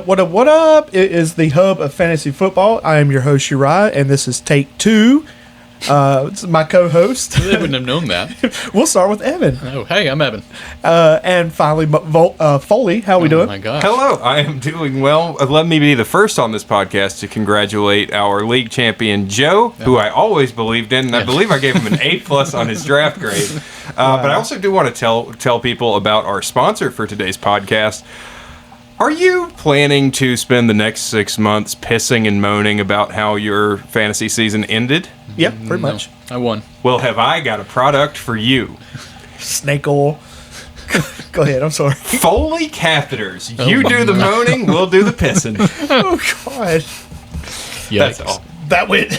What up? It is the hub of fantasy football. I am your host, Uriah, and this is take 2. This is my co-host. They wouldn't have known that. We'll start with Evan. Oh, hey, I'm Evan. And finally, Foley. How we doing? Oh, my gosh. Hello, I am doing well. Let me be the first on this podcast to congratulate our league champion, Joe, who I always believed in, and I believe I gave him an A+ on his draft grade. But I also do want to tell people about our sponsor for today's podcast. Are you planning to spend the next 6 months pissing and moaning about how your fantasy season ended? Yep, pretty much. I won. Well, have I got a product for you. Snake oil. Go ahead, I'm sorry. Foley catheters. You do the moaning, we'll do the pissing. Oh, God. Yikes. That's all. That went...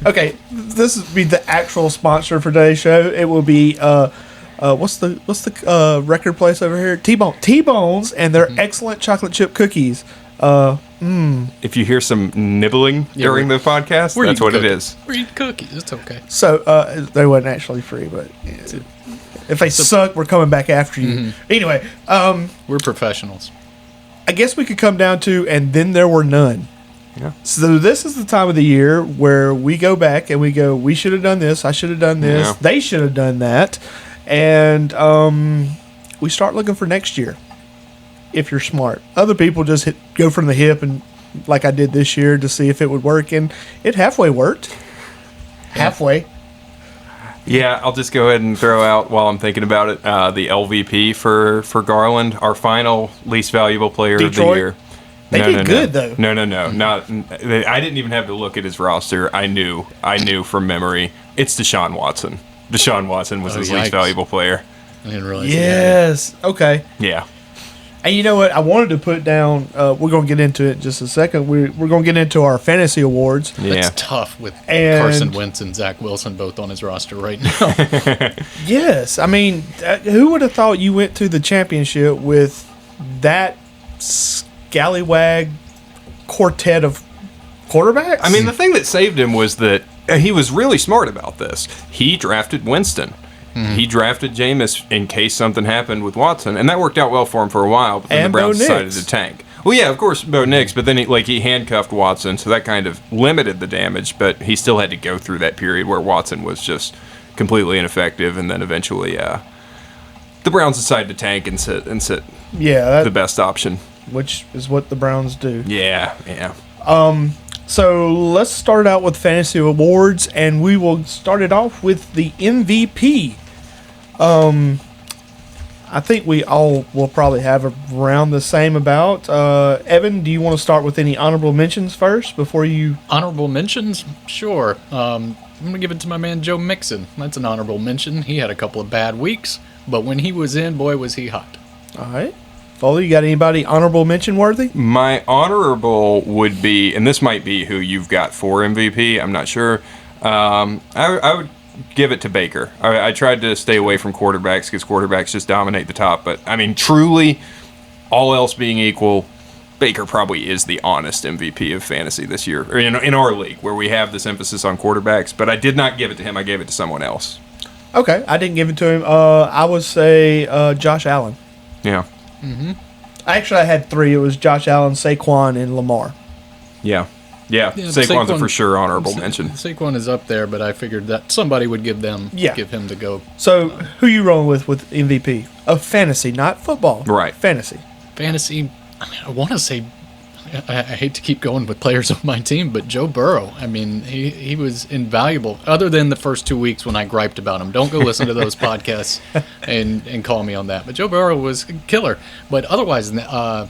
Okay, this will be the actual sponsor for today's show. It will be... what's the record place over here? T-Bones and their excellent chocolate chip cookies. If you hear some nibbling during the podcast, We're that's eating what it cookies. is. We're eating cookies. It's okay. So they wasn't actually free, but if they suck, we're coming back after you. Anyway, We're professionals. I guess we could come down to and then there were none. Yeah. So this is the time of the year where we go back and we go, we should have done this, I should have done this, Yeah. they should have done that, and we start looking for next year. If you're smart, other people just go from the hip and like I did this year to see if it would work, and it halfway worked. Halfway. Yeah, I'll just go ahead and throw out while I'm thinking about it the LVP for Garland, our final least valuable player of the Detroit? year. They did good, though. No, not. I didn't even have to look at his roster. I knew from memory. It's Deshaun Watson. Deshaun Watson was his yikes. least valuable player. I didn't realize that. Yes. Okay. Yeah. And you know what? I wanted to put down. We're going to get into it in just a second. We're going to get into our fantasy awards. Yeah. It's tough with And- Carson Wentz and Zach Wilson both on his roster right now. Yes. I mean, who would have thought you went to the championship with that scallywag quartet of quarterbacks? I mean, the thing that saved him was that he was really smart about this. He drafted Winston. He drafted Jameis in case something happened with Watson, and that worked out well for him for a while. But then And the Browns Bo decided Nix. to tank. Well, yeah, of course, Bo Nix, but then he handcuffed Watson, so that kind of limited the damage. But he still had to go through that period where Watson was just completely ineffective, and then eventually, the Browns decided to tank and sit yeah, the best option. which is what the Browns do. Yeah. So let's start out with fantasy awards, and we will start it off with the MVP. I think we all will probably have around the same about. Evan, do you want to start with any honorable mentions first before you? Honorable mentions? Sure. I'm going to give it to my man Joe Mixon. That's an honorable mention. He had a couple of bad weeks, but when he was in, boy, was he hot. All right. Foley, you got anybody honorable mention worthy? My honorable would be, and this might be who you've got for MVP, I'm not sure. I would give it to Baker. I tried to stay away from quarterbacks because quarterbacks just dominate the top. But, I mean, truly, all else being equal, Baker probably is the honest MVP of fantasy this year, or in our league, where we have this emphasis on quarterbacks. But I did not give it to him. I gave it to someone else. Okay, I didn't give it to him. I would say Josh Allen. Yeah. Actually, I had 3. It was Josh Allen, Saquon, and Lamar. Yeah. Yeah, Saquon's a for sure honorable mention. Saquon is up there, but I figured that somebody would give him the go. So, who you rolling with MVP? Of fantasy, not football. Right. Fantasy. Fantasy, I mean, I want to say, I hate to keep going with players on my team, but Joe Burrow, I mean, he was invaluable, other than the first 2 weeks when I griped about him. Don't go listen to those podcasts and call me on that. But Joe Burrow was a killer. But otherwise, how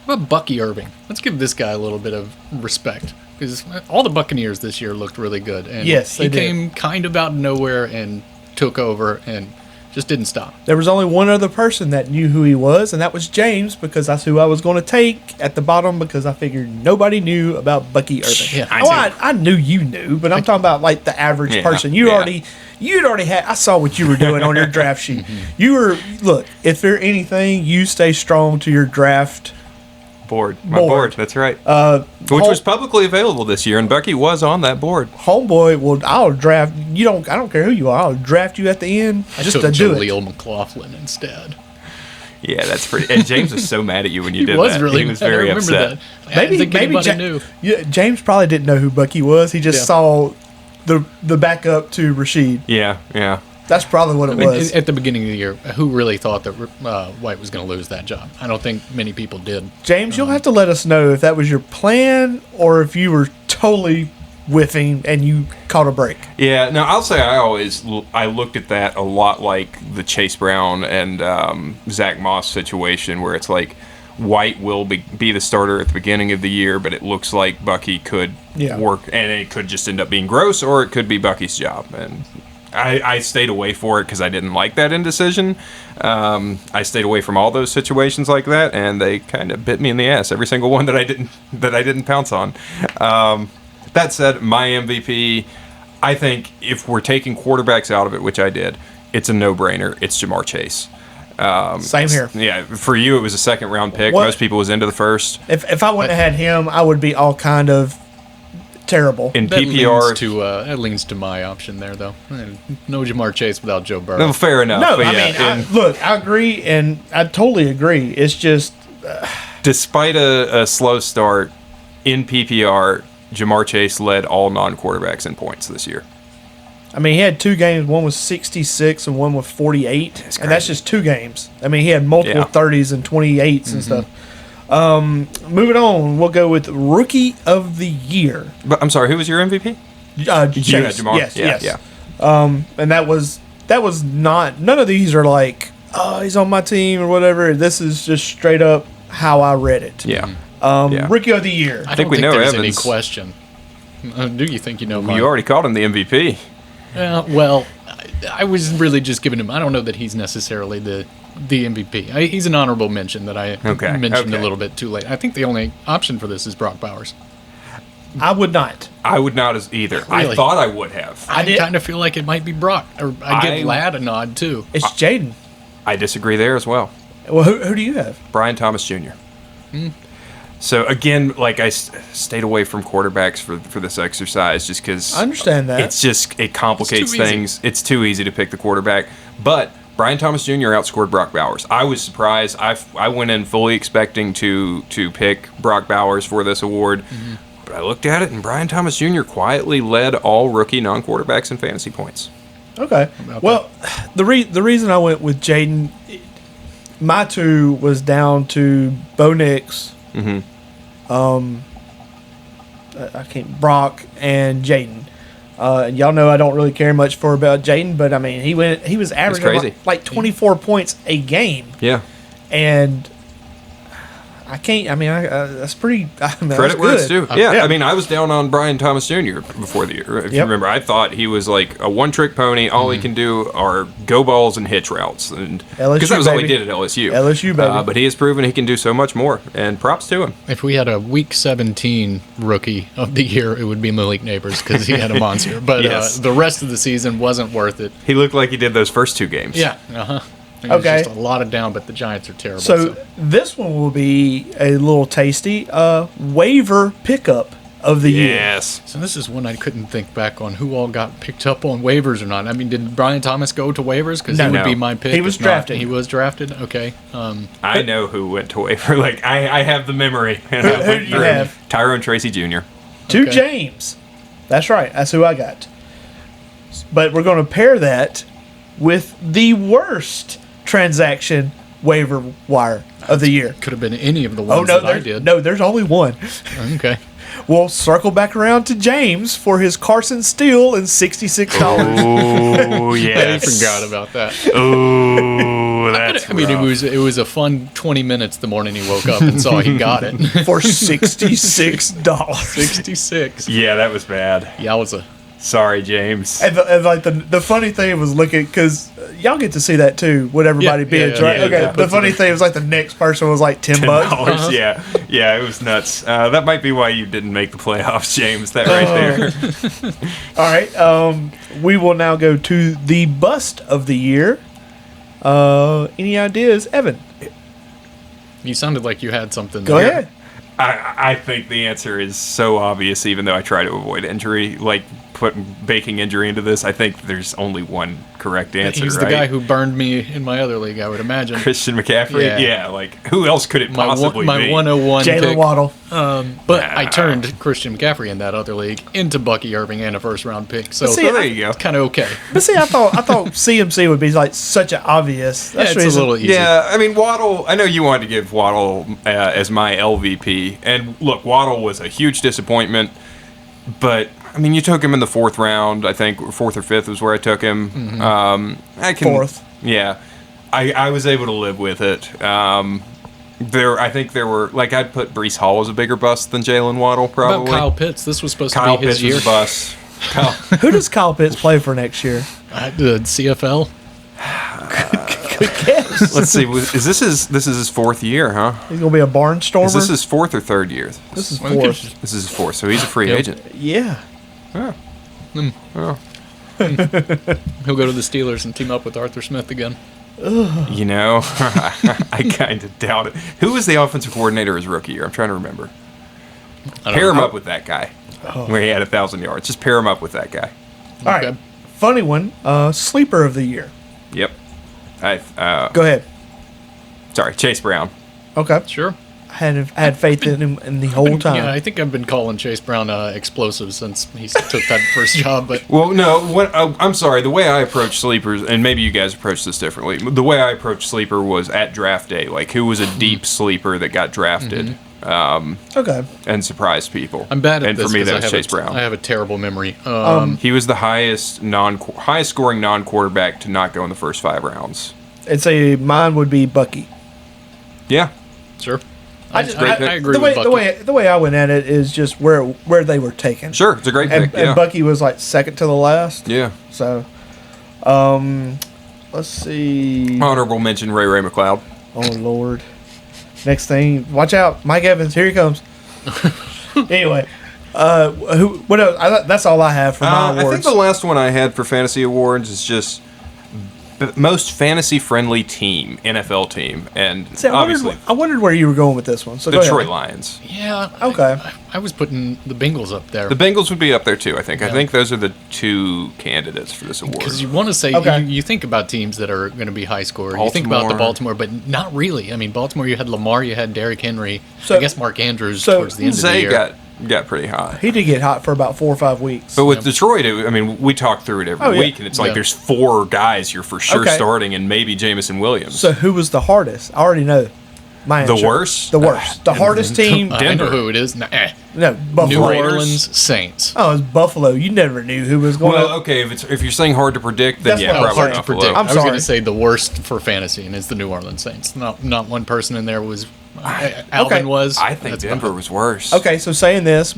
about Bucky Irving? Let's give this guy a little bit of respect, because all the Buccaneers this year looked really good. And Yes, they he did. came kind of out of nowhere and took over and just didn't stop. There was only one other person that knew who he was, and that was James, because that's who I was going to take at the bottom, because I figured nobody knew about Bucky Irving. Yeah, I knew you knew, but I'm talking about like the average Yeah, person. yeah. You'd already had. I saw what you were doing on your draft sheet. You were look. If there anything, you stay strong to your draft. My board. That's right. Which was publicly available this year, and Bucky was on that board. Homeboy, well, I'll draft. I don't care who you are. I'll draft you at the end I just took to do it. Jaleel McLaughlin instead. Yeah, that's pretty. And James was so mad at you when you He did was that. really He was mad. I very remember upset. that. I didn't think anybody knew. Yeah, James probably didn't know who Bucky was. He just Yeah. saw the backup to Rashid. Yeah, yeah. That's probably what it I mean, was. at the beginning of the year, who really thought that White was going to lose that job? I don't think many people did. James, you'll have to let us know if that was your plan or if you were totally whiffing and you caught a break. Yeah, no, I'll say I looked at that a lot like the Chase Brown and Zach Moss situation, where it's like White will be the starter at the beginning of the year, but it looks like Bucky could work, and it could just end up being Gross, or it could be Bucky's job. And I stayed away for it because I didn't like that indecision. I stayed away from all those situations like that, and they kind of bit me in the ass. Every single one that I didn't pounce on. That said, my MVP, I think if we're taking quarterbacks out of it, which I did, it's a no-brainer. It's Jamar Chase. Same here. Yeah, for you, it was a second-round pick. What? Most people was into the first. If I wouldn't have had him, I would be all kind of terrible. In That PPR, leans to my option there, though. No Jamar Chase without Joe Burrow. no, fair enough. No, but I yeah, mean, look, I agree, and I totally agree. It's just, despite a slow start in PPR, Jamar Chase led all non-quarterbacks in points this year. I mean, he had 2 games. One was 66 and one was 48. That's And that's crazy. just 2 games. I mean, he had multiple Yeah. 30s and 28s and stuff. Moving on, we'll go with Rookie of the Year. But I'm sorry, who was your MVP? Chase. You had Jamar? Yes, Yeah, yes. yeah. And that was not, none of these are like, oh, he's on my team or whatever. This is just straight up how I read it. Yeah. Yeah. Rookie of the Year. I think don't we know there's any Evans. question. Do you think you know mine? You already called him the MVP. Well, I was really just giving him. I don't know that he's necessarily the MVP. He's an honorable mention that I mentioned a little bit too late. I think the only option for this is Brock Bowers. I would not. I would not as either. I Really? thought I would have. I did- kind of feel like it might be Brock. Or I I- give Ladd a nod too. It's Jaden. I disagree there as well. Well, who do you have? Brian Thomas Jr. So again, like I stayed away from quarterbacks for this exercise just because I understand that. it complicates It's too easy. things. It's too easy to pick the quarterback. But Brian Thomas Jr. outscored Brock Bowers. I was surprised. I went in fully expecting to pick Brock Bowers for this award. But I looked at it, and Brian Thomas Jr. quietly led all rookie non-quarterbacks in fantasy points. Okay. about Well, the reason I went with Jaden, my 2 was down to Bo Nix, I can't Brock and Jaden. Y'all know I don't really care much for about Jaden, but I mean he was averaging crazy. like 24 points a game, Yeah. and I can't. I mean, that's pretty. I mean, Credit that's where it's good. due. Yeah, Yeah. I mean, I was down on Brian Thomas Jr. before the year. If you Yep. remember, I thought he was like a one-trick pony. All he can do are go balls and hitch routes, and LSU, because that was all he baby. did at LSU. LSU, baby. But he has proven he can do so much more, and props to him. If we had a Week 17 Rookie of the Year, it would be Malik Neighbors because he had a monster. But Yes. the rest of the season wasn't worth it. He looked like he did those first 2 games. Yeah. Uh-huh. Okay. Just a lot of down, but the Giants are terrible. So this one will be a little tasty. Waiver pickup of the year. Yes. So this is one I couldn't think back on who all got picked up on waivers or not. I mean, did Brian Thomas go to waivers? Because No. he would No. be my pick. He was If not, drafted. He was drafted. Okay. I know who went to waiver. Like I have the memory. And I Who went do you through have? Tyrone Tracy Jr. To Okay. James. That's right. That's who I got. But we're going to pair that with the worst transaction waiver wire of the year. Could have been any of the Oh ones no, that I there's did. no, there's only one. Okay. We'll circle back around to James for his Carson Steele and $66. Oh I yes. forgot about that. Oh, that's. I mean, rough. it was a fun 20 minutes the morning he woke up and saw he got it. For $66. 66. Yeah, that was bad. Yowza. Sorry, James. And like the funny thing was looking, because y'all get to see that too, what everybody Yeah, bids, yeah, right? yeah, okay. yeah. The funny thing was like the next person was like $10. $10. Yeah, it was nuts. That might be why you didn't make the playoffs, James. That right there. All right. We will now go to the bust of the year. Any ideas, Evan? You sounded like you had something Go there. ahead. I think the answer is so obvious, even though I try to avoid injury. Like baking injury into this. I think there's only one correct answer. He's right? the guy who burned me in my other league, I would imagine. Christian McCaffrey. Yeah. Yeah, like who else could it My possibly my be? 101 Jalen pick. Waddle. But I turned Christian McCaffrey in that other league into Bucky Irving and a first round pick. So see, So there you go. it's kind of okay. But see, I thought CMC would be like such an obvious. Yeah, That's it's the a reason- little easy. Yeah, I mean Waddle. I know you wanted to give Waddle as my LVP, and look, Waddle was a huge disappointment. But I mean, you took him in the 4th round. I think 4th or 5th was where I took him. I can 4th. Yeah, I was able to live with it. I think there were like I'd put Breece Hall as a bigger bust than Jalen Waddle About probably. Kyle Pitts, this was supposed Kyle to be his Pitts year. was a bust. Kyle, Who does Kyle Pitts play for next year? The CFL. Good guess. let's see. Is this is his 4th year, huh? He's gonna be a barnstormer. Is this his 4th or 3rd year? This is Well, 4th. This is his 4th, so he's a free Yep. agent. Yeah. He'll go to the Steelers and team up with Arthur Smith again. You know, I kind of doubt it. Who was the offensive coordinator his rookie year? I'm trying to remember. I don't Pair him know. up with that guy where he had 1,000 yards. Just pair him up with that guy. All right. Okay. Funny one. Sleeper of the year. Yep. Go ahead. Sorry, Chase Brown. Okay. Sure. I had faith in him in the whole time. Yeah, I think I've been calling Chase Brown explosive since he took that first job. But Well, no, I'm sorry. The way I approach sleepers, and maybe you guys approach this differently. The way I approached sleeper was at draft day, like who was a deep sleeper that got drafted Okay. and surprised people. I'm bad at and this. for me, 'cause that I was have Chase a, Brown. I have a terrible memory. He was the highest scoring non quarterback to not go in the first 5 rounds. Mine would be Bucky. Yeah. Sure. I I, just- I, pick. I agree the way with Bucky. the way I went at it is just where they were taken. Sure, it's a great And, pick. Yeah. and Bucky was like second to the last. Yeah. So, let's see. Honorable mention Ray McLeod. Oh Lord. Next thing, watch out, Mike Evans. Here he comes. Anyway, what else? That's all I have for my I think awards. the last one I had for fantasy awards is just most fantasy friendly team, NFL team, and See, obviously I wondered where you were going with this one. So the go Detroit ahead. Lions. Yeah. Okay. I was putting the Bengals up there. The Bengals would be up there too. I think. I Yeah. think those are the 2 candidates for this award. Because you want to say, Okay. you think about teams that are going to be high score. You think about the Baltimore. Baltimore, but not really. I mean, Baltimore, you had Lamar, you had Derrick Henry. So- I guess Mark Andrews so towards the end of the Zay year. got pretty high. He did get hot for about 4 or 5 weeks. But with Detroit, I mean, we talk through it every Oh, yeah. week, and it's like Yeah. there's 4 guys you're for sure Okay. starting, and maybe Jamison Williams. So who was the hardest? I already know. My The answer. worst? The worst. The hardest team. I Denver. know who it is. No, New Buffalo. Raiders. Orleans Saints. Oh, it was Buffalo. You never knew who was going. Well, to... okay, if you're saying hard to predict, then That's yeah, what I was probably hard to Buffalo. predict. I'm I was going sorry. to say the worst for fantasy, and it's the New Orleans Saints. Not one person in there was. Alvin Okay. was. I think That's Denver about it. was worse. Okay, so saying this,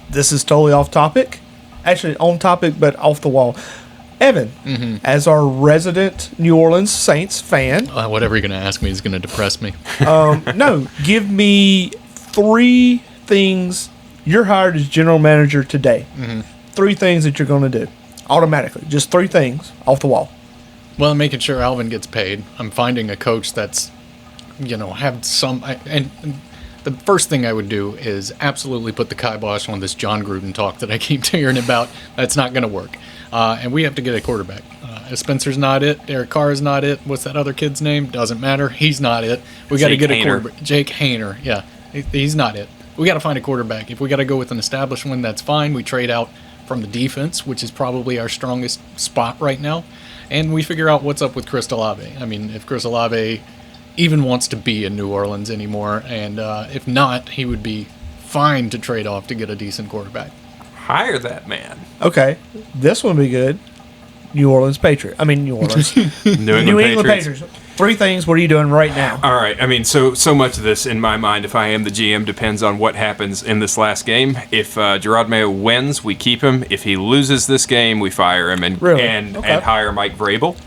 this is totally off topic. Actually, on topic, but off the wall. Evan, as our resident New Orleans Saints fan, Whatever you're going to ask me is going to depress me. no, give me 3 things. You're hired as general manager today. 3 things that you're going to do automatically. Just 3 things off the wall. Well, I'm making sure Alvin gets paid. I'm finding a coach that's, have some. And the first thing I would do is absolutely put the kibosh on this John Gruden talk that I keep hearing about. That's not going to work. And we have to get a quarterback. Spencer's not it. Derek Carr is not it. What's that other kid's name? Doesn't matter. He's not it. We got to Jake get a Haener. quarterback. Jake Haener. Yeah, he's not it. We got to find a quarterback. If we got to go with an established one, that's fine. We trade out from the defense, which is probably our strongest spot right now, and we figure out what's up with Chris Olave. I mean, if Chris Olave even wants to be in New Orleans anymore, and if not, he would be fine to trade off to get a decent quarterback. Hire that man. Okay, this one would be good. New Orleans Patriots. New Orleans. New England Patriots. 3 things. What are you doing right now? All right. I mean, so much of this in my mind, if I am the GM, depends on what happens in this last game. If Gerard Mayo wins, we keep him. If he loses this game, we fire him and Really? and Okay. hire Mike Vrabel.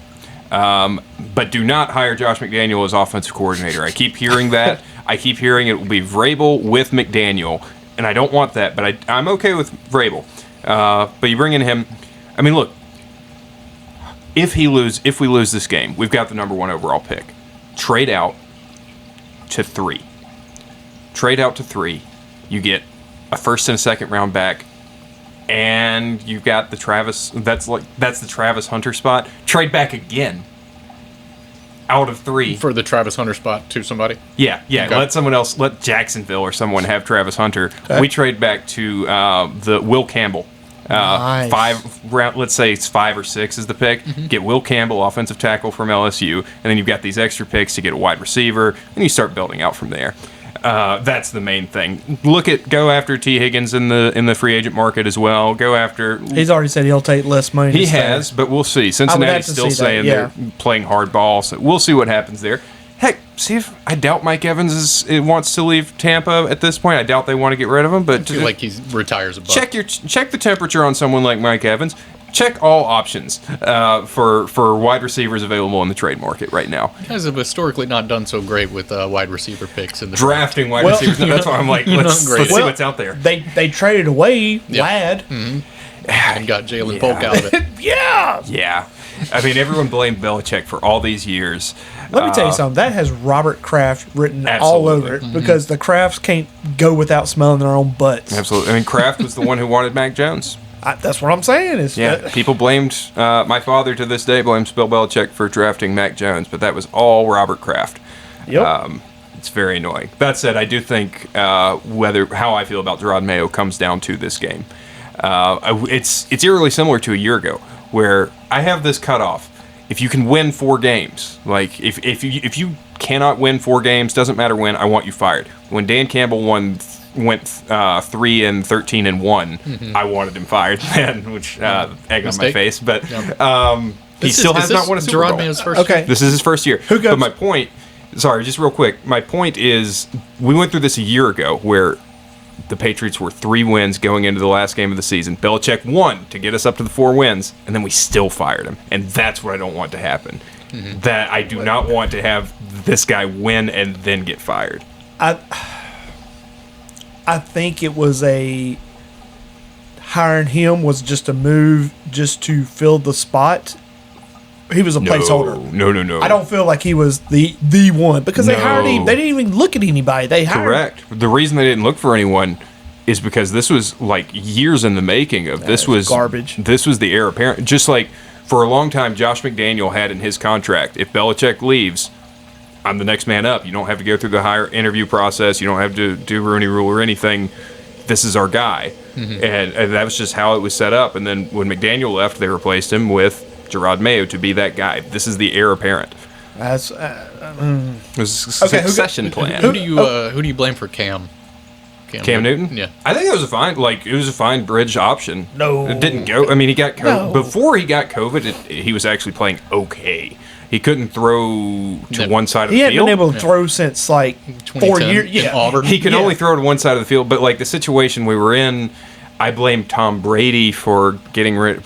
But do not hire Josh McDaniel as offensive coordinator. I keep hearing that. I keep hearing it will be Vrabel with McDaniel, and I don't want that. But I'm okay with Vrabel. But you bring in him. I mean, look. If we lose this game, we've got the number 1 overall pick. Trade out to 3. Trade out to 3. You get a first and a second round back and you've got the Travis. That's the Travis Hunter spot. Trade back again. Out of 3 For the Travis Hunter spot to somebody. Yeah. Okay. Let someone else, let Jacksonville or someone have Travis Hunter. Okay. We trade back to the Will Campbell. Nice. 5 round. Let's say it's 5 or 6 is the pick. Get Will Campbell, offensive tackle from LSU, and then you've got these extra picks to get a wide receiver, and you start building out from there. That's the main thing. Go after T. Higgins in the free agent market as well. Go after. He's already said he'll take less money. He to stay. has, but we'll see. have Cincinnati's to still see that, saying yeah. they're playing hardball, so we'll see what happens there. Heck, see if I doubt Mike Evans wants to leave Tampa at this point. I doubt they want to get rid of him, but I feel like he retires a buck. check the temperature on someone like Mike Evans. Check all options for wide receivers available in the trade market right now. You guys have historically not done so great with wide receiver picks in the Drafting wide Well, receivers. No, that's why I'm like, you're let's not great. see Well, what's out there. They traded away Yeah. Ladd. and got Jalen Polk out of it. Yeah. Yeah. I mean, everyone blamed Belichick for all these years. Let me tell you something. That has Robert Kraft written all Absolutely. over it because the Krafts can't go without smelling their own butts. Absolutely. I mean, Kraft was the one who wanted Mac Jones. That's what I'm saying. Is Yeah, people blamed, my father to this day blames Bill Belichick for drafting Mac Jones, but that was all Robert Kraft. Yep. It's very annoying. That said, I do think how I feel about Gerard Mayo comes down to this game. It's eerily similar to a year ago, where I have this cutoff. If you can win 4 games, like if you cannot win 4 games, doesn't matter when, I want you fired. When Dan Campbell went 3-13-1, I wanted him fired then, which egg on my Mistake. face. But he Is still has this not won a Super Gerard Bowl. Mayo's first Okay. year? This is his first year. Who goes- But my point, sorry, just real quick. My point is, we went through this a year ago where the Patriots were 3 wins going into the last game of the season. Belichick won to get us up to the 4 wins, and then we still fired him. And that's what I don't want to happen. That I do not want to have this guy win and then get fired. I think it was hiring him was just a move just to fill the spot. He was a placeholder. No. I don't feel like he was the one because they hired him. No. They didn't even look at anybody. They hired. Correct. The reason they didn't look for anyone is because this was like years in the making of this was garbage. This was the heir apparent. Just like for a long time, Josh McDaniel had in his contract, if Belichick leaves, I'm the next man up. You don't have to go through the hire interview process. You don't have to do Rooney Rule or anything. This is our guy. And that was just how it was set up. And then when McDaniel left, they replaced him with Gerard Mayo to be that guy. This is the heir apparent. That's It was a Okay, succession plan. Who do you blame for Cam? Cam Newton? Yeah. I think it was a fine bridge option. No. It didn't go. I mean, he got COVID. No. Before he got COVID, he was actually playing okay. He couldn't throw to Yeah. one side of he the hadn't field. been able to throw since like 4 2010 years. in Yeah, Auburn. He could Yeah. only throw to one side of the field, but like the situation we were in, I blame Tom Brady for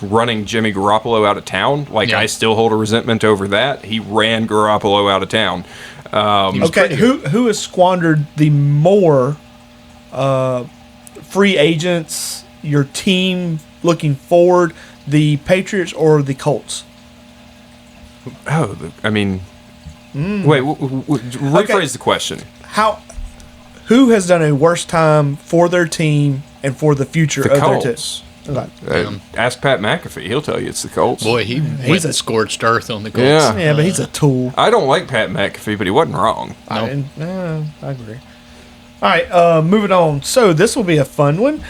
running Jimmy Garoppolo out of town. Like, Yeah. I still hold a resentment over that. He ran Garoppolo out of town. Okay, who has squandered the more free agents? Your team looking forward, the Patriots or the Colts? Wait, rephrase the question. Who has done a worse time for their team and for the future The of their Colts. team? Okay. Ask Pat McAfee. He'll tell you it's the Colts. Boy, he went a- and scorched earth on the Colts. Yeah. Yeah, but he's a tool. I don't like Pat McAfee, but he wasn't wrong. No. I agree. All right, moving on. So this will be a fun one.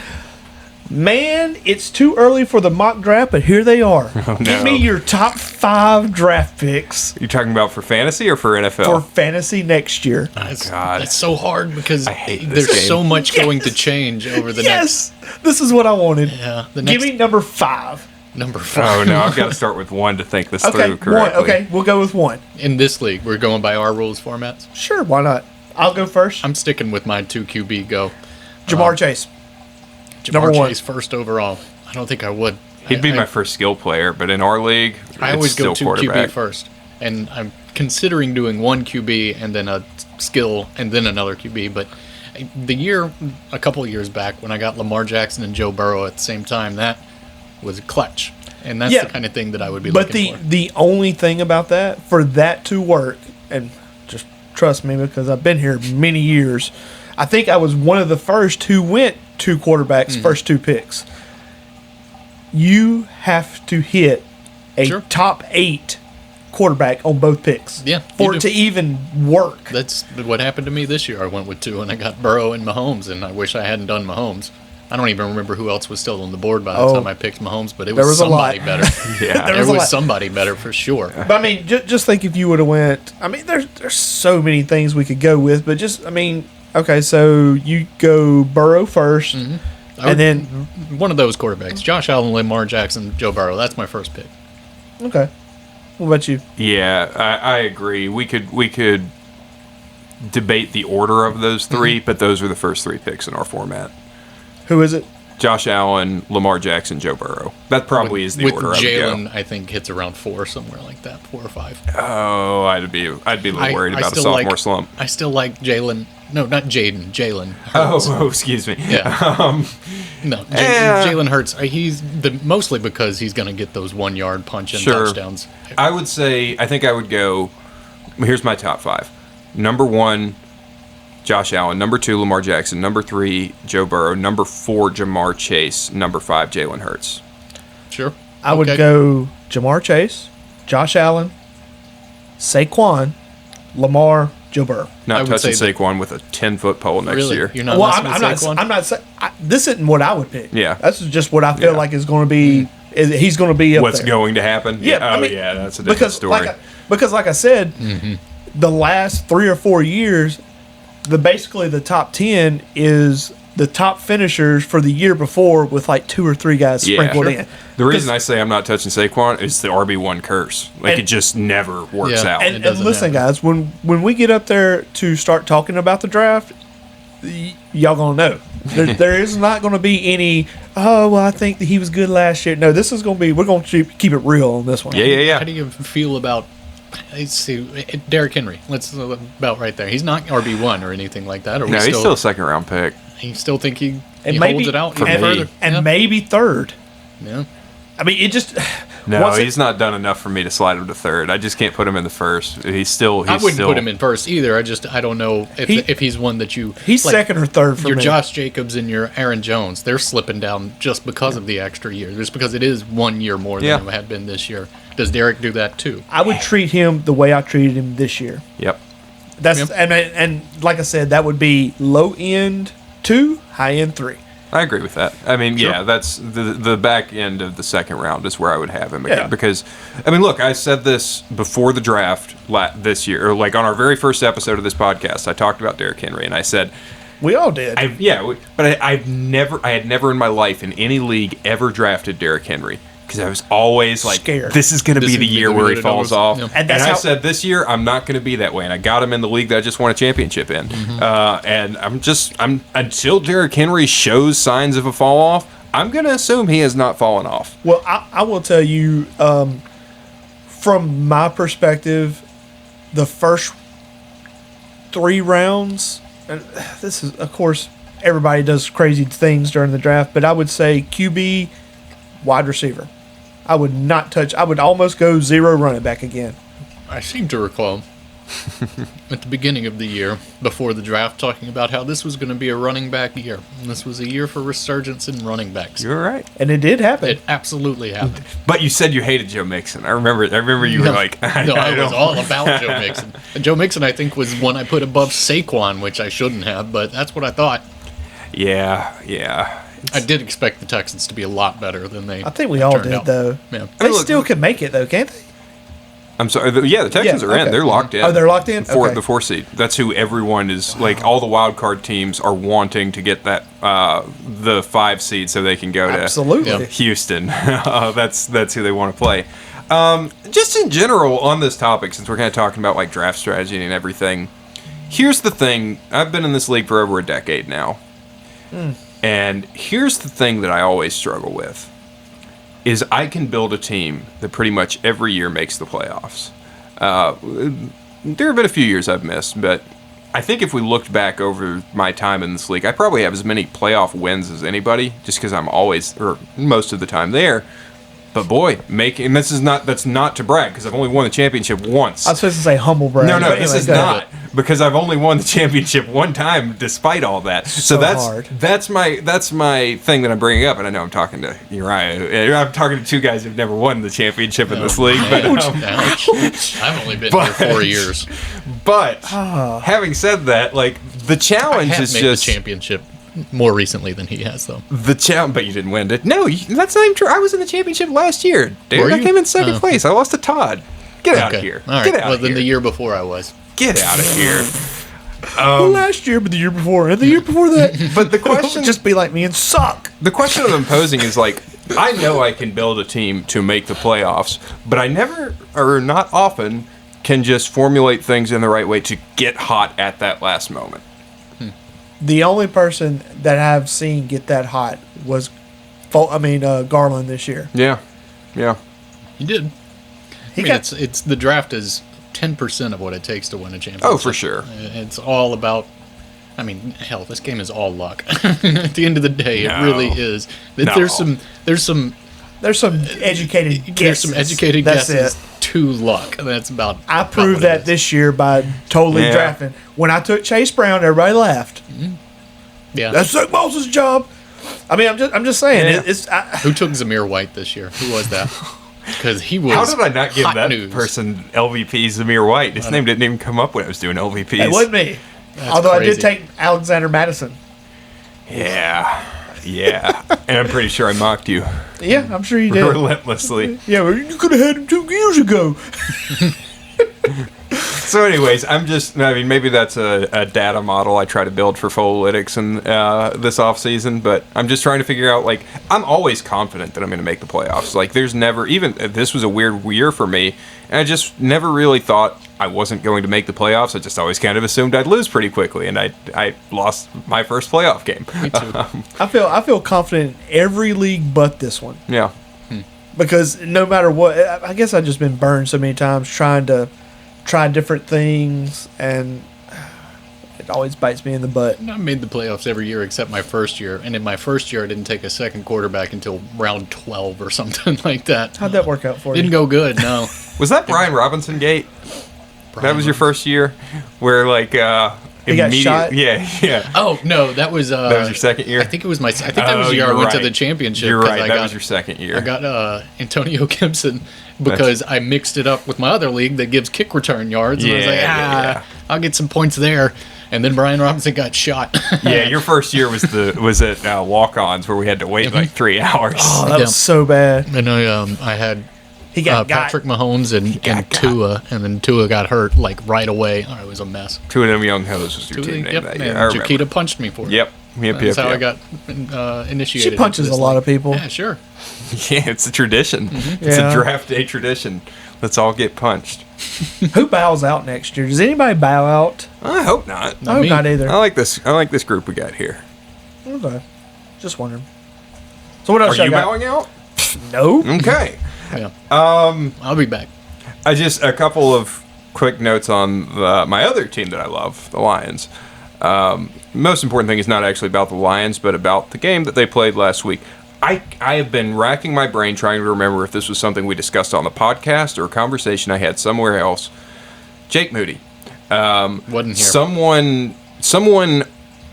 Man, it's too early for the mock draft, but here they are. Give me your top 5 draft picks You talking about for fantasy or for NFL? for fantasy next year. It's, God. it's so hard because I hate this there's game. so much going to Yes. change over the Yes, this is what I wanted. Yeah, the Give next- me number 5. number Oh 5. no, I've got to start with one to think this Okay, through one. correctly. Okay, we'll go with 1. In this league, we're going by our rules formats. Sure, why not? I'll go first. I'm sticking with my 2 QB go. Jamar Chase. Jamar Number 1. Chase first overall. I don't think I would. He'd be I- my first skill player, but in our league, I it's always still go 2 quarterback. QB first, and I'm considering doing 1 QB and then a skill and then another QB. But a couple of years back, when I got Lamar Jackson and Joe Burrow at the same time, that was clutch, and that's Yeah. the kind of thing that I would be But looking for. the only thing about that, for that to work, and just trust me because I've been here many years, I think I was one of the first who went 2 quarterbacks, first 2 picks. you have to hit a Sure. top 8 quarterback on both picks. Yeah, For you it do. to even work. That's what happened to me this year. I went with 2, and I got Burrow and Mahomes, and I wish I hadn't done Mahomes. I don't even remember who else was still on the board by the Oh. time I picked Mahomes, but it There was was a lot. somebody better. Yeah. There There was a was lot. somebody better for sure. But I mean, just think if you would have went. I mean, there's so many things we could go with, but just I mean, okay, so you go Burrow first, I and would- then one of those quarterbacks: Josh Allen, Lamar Jackson, Joe Burrow. That's my first pick. okay. What about you? Yeah, I agree. We could debate the order of those 3, but those are the first 3 picks in our format. Who is it? Josh Allen, Lamar Jackson, Joe Burrow. That probably is the With order I would Jalen, go. I think hits around 4 somewhere like that, 4 or 5. Oh, I'd be a little worried about a still sophomore slump. I still like Jalen. No, not Jaden. Jalen. Oh, excuse me. Yeah. No, Yeah. Jalen Hurts. Mostly because he's going to get those 1-yard punch and Sure. touchdowns. I would say, I think I would go, here's my top 5. Number 1, Josh Allen. Number 2, Lamar Jackson. Number 3, Joe Burrow. Number 4, Jamar Chase. Number 5, Jalen Hurts. Sure. I would Okay. go Jamar Chase, Josh Allen, Saquon, Lamar, Joe Burrow. I Not would touching say- Saquon with a 10-foot pole next Really? year. You're not Well, messing I'm with not. Saquon? I'm not saying this isn't what I would pick. Yeah. That's just what I feel Yeah. like is going to be. He's going to be up What's there. going to happen? Yeah, Oh, I mean, yeah, that's a different because story. like I said, the last 3 or 4 years, basically the top 10 is the top finishers for the year before with like 2 or 3 guys Yeah. sprinkled Sure. in. The reason I say I'm not touching Saquon is the RB1 curse. Like, And- it just never works Yeah. out. It And doesn't listen, happen. guys, when we get up there to start talking about the draft, y'all gonna know. There is not gonna be any. Oh well, I think that he was good last year. No, this is gonna be. We're gonna keep it real on this one. yeah. How do you feel about? Let's see, Derrick Henry. Let's about right there. He's not RB1 or anything like that. Or No, we he's still a second-round pick. You still think he And holds it out for even me. further? and yeah. maybe third. Yeah. I mean, it just. No, once it- he's not done enough for me to slide him to third. I just can't put him in the first. He's still. I wouldn't put him in first either. I don't know if he's one that you. He's like, second or third for your me. Josh Jacobs and your Aaron Jones, they're slipping down just because of the extra year. Just because it is 1 year more Yeah. than it had been this year. Does Derek do that too? I would treat him the way I treated him this year. Yep. That's Yep. and like I said, that would be low end 2, high end 3. I agree with that. I mean, Sure. yeah, that's the back end of the second round is where I would have him again. Yeah. Because, I mean, look, I said this before the draft this year, or like on our very first episode of this podcast, I talked about Derrick Henry, and I said, We all did. I had never in my life in any league ever drafted Derrick Henry. Because I was always like, Scared. this is going to This be is the gonna year be the where year he to falls know. off. Yeah. And And that's I how- said this year, I'm not going to be that way. And I got him in the league that I just won a championship in. And I'm until Derrick Henry shows signs of a fall off, I'm going to assume he has not fallen off. Well, I will tell you, from my perspective, the first 3 rounds, and this is, of course, everybody does crazy things during the draft, but I would say QB, wide receiver. I would almost go 0 running back again. I seem to recall at the beginning of the year, before the draft, talking about how this was going to be a running back year. And this was a year for resurgence in running backs. You're right. And it did happen. It absolutely happened. But you said you hated Joe Mixon. I remember you were like, no, I was all about Joe Mixon. And Joe Mixon, I think, was one I put above Saquon, which I shouldn't have, but that's what I thought. Yeah. I did expect the Texans to be a lot better than they. I think we all turned did, out. though. Yeah. They look- still could make it, though, can't they? I'm sorry. The Texans Yeah, are in. okay. They're locked in. Oh, they're locked in? Okay. The 4 seed. That's who everyone is like. All the wild card teams are wanting to get that the 5 seed so they can go to Absolutely. Yeah. Houston. That's who they want to play. Just in general on this topic, since we're kind of talking about like draft strategy and everything. Here's the thing. I've been in this league for over a decade now, and here's the thing that I always struggle with. Is I can build a team that pretty much every year makes the playoffs. There have been a few years I've missed, but I think if we looked back over my time in this league, I probably have as many playoff wins as anybody, just because I'm always, or most of the time there. But boy, that's not to brag because I've only won the championship once. I was supposed to say humble brag. No, but this anyway, is go ahead. not because I've only won the championship one time, despite all that. So hard. that's my thing that I'm bringing up, and I know I'm talking to Uriah. I'm talking to two guys who've never won the championship in this league, but Ouch. I've only been here 4 years. but having said that, like the I challenge have is made just the championship more recently than he has, though. the challenge. But you didn't win it. No, that's not even true. I was in the championship last year, dude. Were I you? came in second place. I lost to Todd. Get out of Okay. here. All right. Get out Well, of then here. the year before I was. Get out of here. Well, last year, but the year before, and the year before that. But the question Just be like me and suck. The question of them posing is like, I know I can build a team to make the playoffs, but I never, or not often, can just formulate things in the right way to get hot at that last moment. The only person that I've seen get that hot was, Garland this year. Yeah, yeah. You did. He I mean, got it's the draft is 10% of what it takes to win a championship. Oh, for sure. It's all about. I mean, hell, this game is all luck. At the end of the day, No. it really is. No. There's some there's some educated guesses. there's some educated That's guesses it. to luck. That's about. I about proved what it that is. this year by totally Yeah. drafting. When I took Chase Brown, everybody laughed. Yeah. That's Zach Moss' job. I mean, I'm just saying. Yeah. Who took Zamir White this year? Who was that? Because he was. How did I not give hot that news. person LVP Zamir White? His name didn't even come up when I was doing LVPs. It wasn't me. That's Although I did crazy. take Alexander Madison. Yeah, and I'm pretty sure I mocked you Yeah, I'm sure you did. relentlessly. Yeah, well, you could have had him 2 years ago. So, anyways, maybe that's a data model I try to build for Foalytics and this offseason, but I'm just trying to figure out, like, I'm always confident that I'm going to make the playoffs. Like, there's never, even, this was a weird year for me, and I just never really thought I wasn't going to make the playoffs. I just always kind of assumed I'd lose pretty quickly, and I lost my first playoff game. Me too. I feel confident in every league but this one. Yeah. Because no matter what, I guess I've just been burned so many times trying to try different things, and it always bites me in the butt. I made the playoffs every year except my first year, and in my first year, I didn't take a second quarterback until round 12 or something like that. How'd that work out for Didn't you? go good. No. Was that Brian Robinson gate? That was your first year? Where, like, He got immediate- shot? Yeah. Oh no, that was. That was your second year? I think it was my. I think that was Oh, the year I you're went to right. the championship. You're 'cause right. I That got, was your second year. I got Antonio Gibson because I mixed it up with my other league that gives kick return yards. And I was like, Yeah. I'll get some points there. And then Brian Robinson got shot. Yeah, your first year was at walk-ons where we had to wait like 3 hours. Oh, that Yeah. was so bad. And I had He got Patrick Mahomes and got Tua, and then Tua got hurt like right away. Oh, it was a mess. Two of them young hoes was your team name Yep, that and year. I remember. Chiquita punched me for it. Yep. That's how I got initiated. She punches into a this lot league. of people. Yeah, sure. Yeah, it's a tradition. It's Yeah. a draft day tradition. Let's all get punched. Who bows out next year? Does anybody bow out? I hope not. I hope me. not either. I like this group we got here. Okay. Just wondering. So what else Are you y'all got? bowing out? No. Okay. Yeah. I'll be back. A couple of quick notes on my other team that I love, the Lions. Most important thing is not actually about the Lions, but about the game that they played last week. I have been racking my brain trying to remember if this was something we discussed on the podcast or a conversation I had somewhere else. Jake Moody. Wasn't here. Someone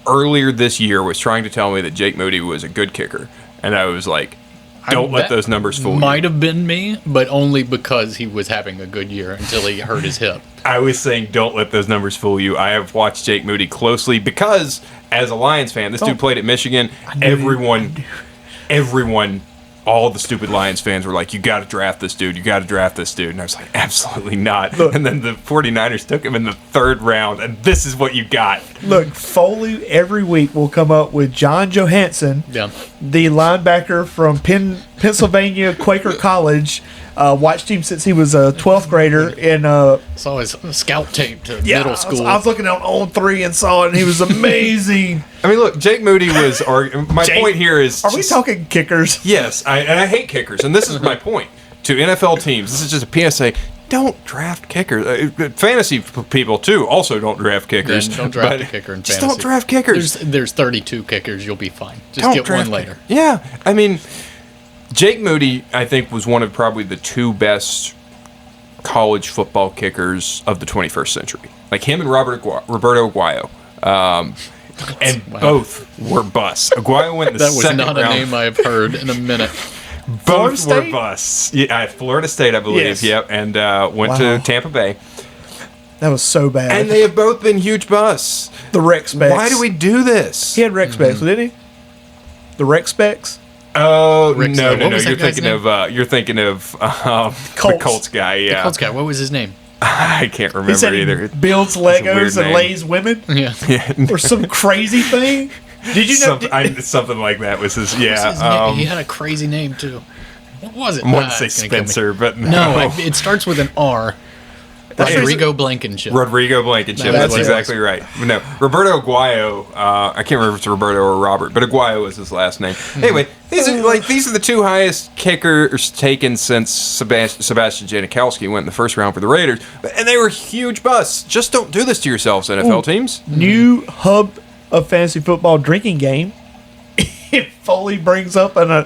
earlier this year was trying to tell me that Jake Moody was a good kicker, and I was like, don't let That those numbers fool you. Might have been me, but only because he was having a good year until he hurt his hip. I was saying, don't let those numbers fool you. I have watched Jake Moody closely because, as a Lions fan, this dude played at Michigan. Everyone, all the stupid Lions fans were like, you got to draft this dude. You got to draft this dude. And I was like, absolutely not. And then the 49ers took him in the 3rd round, and this is what you got. Look, Foley every week will come up with John Johansson, Yeah. the linebacker from Pennsylvania Quaker College. Watched him since he was a 12th grader in Saw his scout tape to yeah, middle school. I was looking on 3 and saw it, and he was amazing. I mean, look, Jake Moody was my Jake, point here is. Are we talking kickers? Yes, I hate kickers, and this is my point to NFL teams. This is just a PSA. Don't draft kickers. Fantasy people too also don't draft kickers. Then don't draft but a kicker in just fantasy. don't draft kickers. There's 32 kickers. You'll be fine. Just Don't get draft one later. kickers. Yeah, I mean, Jake Moody, I think, was one of probably the two best college football kickers of the 21st century. Like him and Roberto Aguayo. And both were busts. Aguayo went in the That was second not round. a name I've heard in a minute. Florida Both were State? busts. Yeah, Florida State, I believe. Yes. Yep, and went Wow. to Tampa Bay. That was so bad. And they have both been huge busts. the Rex specs. Why do we do this? He had Rex specs, didn't he? The Rex specs. Oh Rick no, Snow. no, What no! was that You're guy's thinking name? of the Colts. Colts guy. Yeah, Colts guy, what was his name? I can't He remember said either. he builds weird Legos and name. lays women, Yeah. or some crazy thing. Did you know? Something like that was his. What was Yeah, his name? He had a crazy name too. What was it? I want to Ah, say it's gonna kill me. Spencer, but no. No, it starts with an R. Rodrigo Blankenship. Rodrigo Blankenship. That's That's what it exactly right. No, Roberto Aguayo. I can't remember if it's Roberto or Robert, but Aguayo was his last name. Anyway, these are the two highest kickers taken since Sebastian Janikowski went in the first round for the Raiders, and they were huge busts. Just don't do this to yourselves, NFL teams. New hub of fantasy football drinking game. If Foley brings up an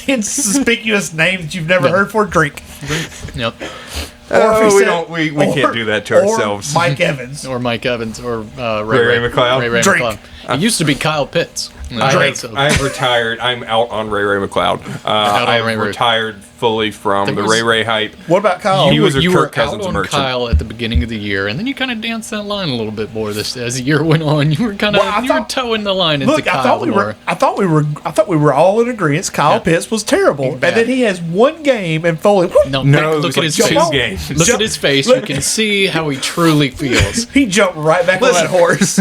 inconspicuous name that you've never heard for, drink. Yep. Or if he we said- don't. We or- can't do that to or ourselves. Mike Evans. Or Mike Evans or Ray McCloud? Ray Drink. McCloud. It used to be Kyle Pitts. I've retired. I'm out on Ray McCloud. on I've Ray Ray. retired fully from There the was- Ray hype. What about Kyle? He was a you Kirk were Cousins out on merchant. Kyle at the beginning of the year, and then you kind of danced that line a little bit more as the year went on. You were kind of Well, I you were thought- towing the line into Look, Kyle I thought we were all in agreement. Kyle Yeah. Pitts was terrible, and bad. then he has one game and Foley. No, No, it look was at like his two face. games. Look Jump- at his face. look- You can see how he truly feels. He jumped right back on that horse.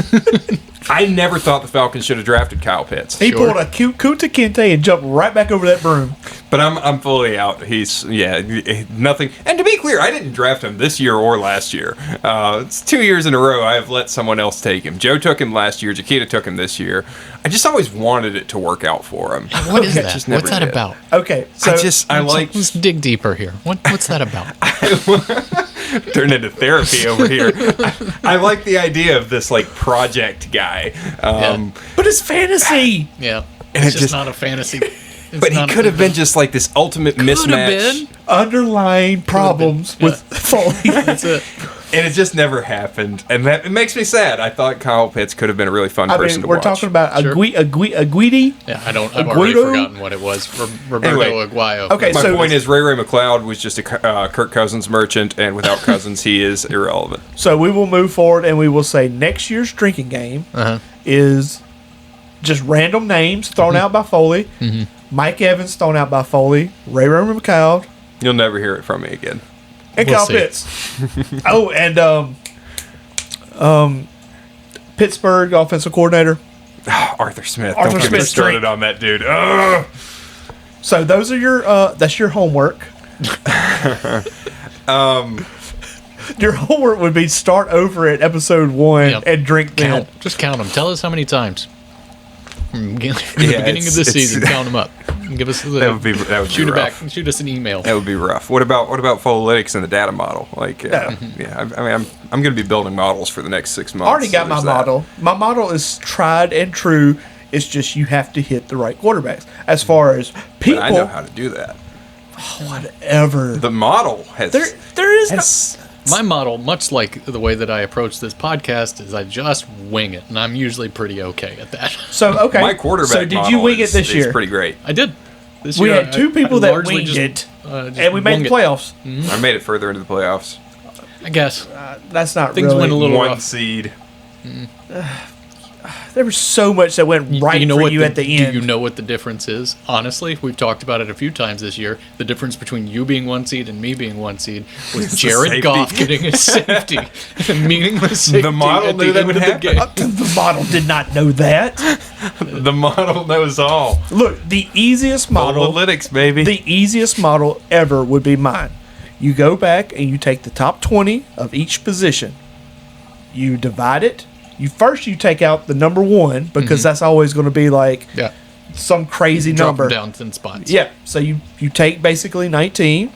I never thought the Falcons should have drafted Kyle Pitts, He Sure. pulled a cute Kunta Kinte and jumped right back over that broom. but I'm fully out. He's nothing. And to be clear, I didn't draft him this year or last year. It's 2 years in a row I have let someone else take him. Joe took him last year. Jaquita took him this year. I just always wanted it to work out for him. What is Okay, that? just never What's that did. about? Okay, so I like Let's dig deeper here. What's that about? turned into therapy over here. I like the idea of this like project guy. but it's fantasy. Yeah, And it's it just just- not a fantasy. It's But he not a- could have been just like this ultimate Could have mismatch. been. Underlying problems been, with Foley. That's it. And it just never happened, and that it makes me sad. I thought Kyle Pitts could have been a really fun I person mean, to we're watch. talking about Sure. Aguidi. Yeah, I've already Aguero? forgotten what it was. Roberto Anyway, Aguayo. okay, My so- point is, Ray McCloud was just a Kirk Cousins merchant, and without Cousins, he is irrelevant. So we will move forward and we will say next year's drinking game Uh-huh. is just random names thrown out by Foley. Mike Evans thrown out by Foley. Ray McCloud You'll never hear it from me again. and We'll Kyle see. Pitts. Oh, and Pittsburgh offensive coordinator. Arthur Smith. Arthur Don't get me Smith, started drink. on that dude. Ugh. So those are your that's your homework. Your homework would be start over at episode 1 Yep. and drink then. Just count them. Tell us how many times. From the Yeah, beginning of it's- the it's- season, count them up. Give us That would be shoot it rough. back. Shoot us an email. That would be rough. What about Folytics and the data model? Like, yeah, I mean, I'm going to be building models for the next 6 months. I already got so my there's that. model. My model is tried and true. It's just you have to hit the right quarterbacks. As far as people, But I know how to do that. whatever. The model has. There is no, has My model, much like the way that I approach this podcast, is I just wing it, and I'm usually pretty okay at that. so okay. my quarterback. So did you model wing it is- this is year? pretty great. I did. This We year, had two I people that largely winged just, it, just and we made wung the it, playoffs. I made it further into the playoffs. I guess. That's not Things really. went a little One rough. seed. There was so much that went right you know for what you at the end. Do you know what the difference is? Honestly, we've talked about it a few times this year. The difference between you being 1 seed and me being 1 seed was It's the Jared safety. Goff getting a safety, a meaningless safety. The model at the knew that end would of the happen. game. The model did not know that. The model knows all. Look, the easiest model. Analytics, baby. The easiest model ever would be mine. You go back and you take the top 20 of each position. You divide it. You take out the number 1 because that's always going to be like Yeah, some crazy drop number. them down 10 spots. Yeah. So you take basically 19,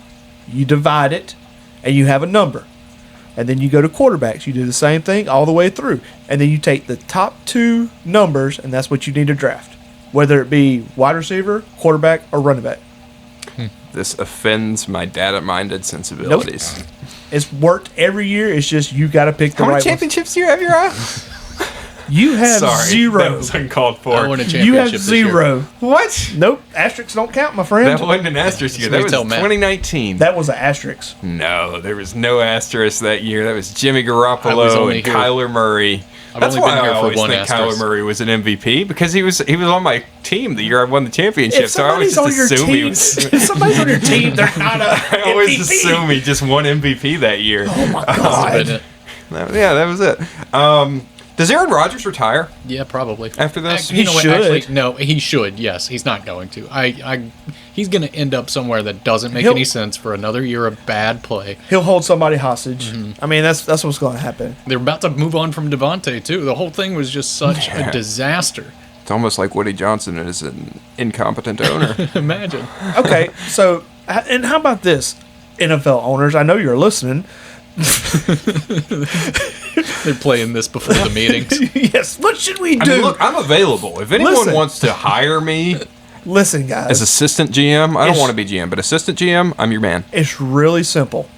you divide it, and you have a number. And then you go to quarterbacks. You do the same thing all the way through. And then you take the top 2 numbers, and that's what you need to draft. Whether it be wide receiver, quarterback, or running back. this offends my data-minded sensibilities. It's worked every year. It's just you got to pick the How right many ones. championships do you have, Uriah? You have Sorry, that zero. was uncalled for. I won a championship You have this year. zero. What? Nope. Asterisks don't count, my friend. That wasn't an asterisk year. That was Tell Matt. 2019. That was an asterisk. No, there was no asterisk that year. That was Jimmy I was Garoppolo only and here- Kyler Murray. I've That's only why been here I for always one think Kyler asterisk. Murray was an MVP because he was on my team the year I won the championship. If So I always somebody's just on your assume he team, was. if somebody's on your team, they're not a I always MVP. assume he just won MVP that year. Oh my Been god! it. Yeah, that was it. Does Aaron Rodgers retire Yeah, probably. after this? He what, should. Actually, no, he should. Yes, he's not going to. He's going to end up somewhere that doesn't make He'll- any sense for another year of bad play. He'll hold somebody hostage. Mm-hmm. I mean, that's what's going to happen. They're about to move on from Devontae too. The whole thing was just such a disaster. It's almost like Woody Johnson is an incompetent owner. Imagine. Okay, so and how about this, NFL owners? I know you're listening. They're playing this before the meetings. Yes. What should we I do? mean, look, I'm available. If anyone Listen. wants to hire me Listen, guys. as assistant GM, I don't It's- want to be GM, but assistant GM, I'm your man. It's really simple.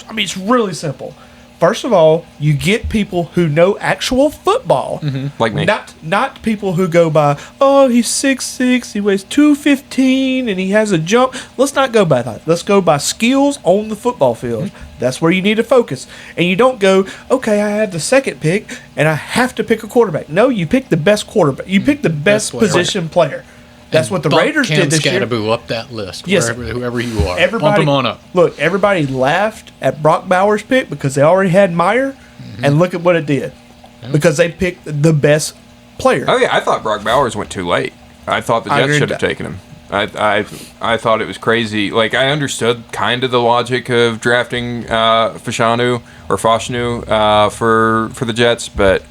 I mean, it's really simple. First of all, you get people who know actual football, Like me. not people who go by, oh, he's 6'6", he weighs 215, and he has a jump. Let's not go by that. Let's go by skills on the football field. That's where you need to focus. And you don't go, okay, I had the second pick, and I have to pick a quarterback. No, you pick the best quarterback. You pick the best player. position player. That's what the Bump Raiders Cam did this year. Scatterboo up that list. Yes. Whoever you are. Everybody, Bump him on up. Look, everybody laughed at Brock Bowers' pick because they already had Meyer, and look at what it did. Because they picked the best player. Oh yeah, I thought Brock Bowers went too late. I thought the I Jets agree should with have taken him. I thought it was crazy. Like I understood kind of the logic of drafting Fashanu for the Jets, but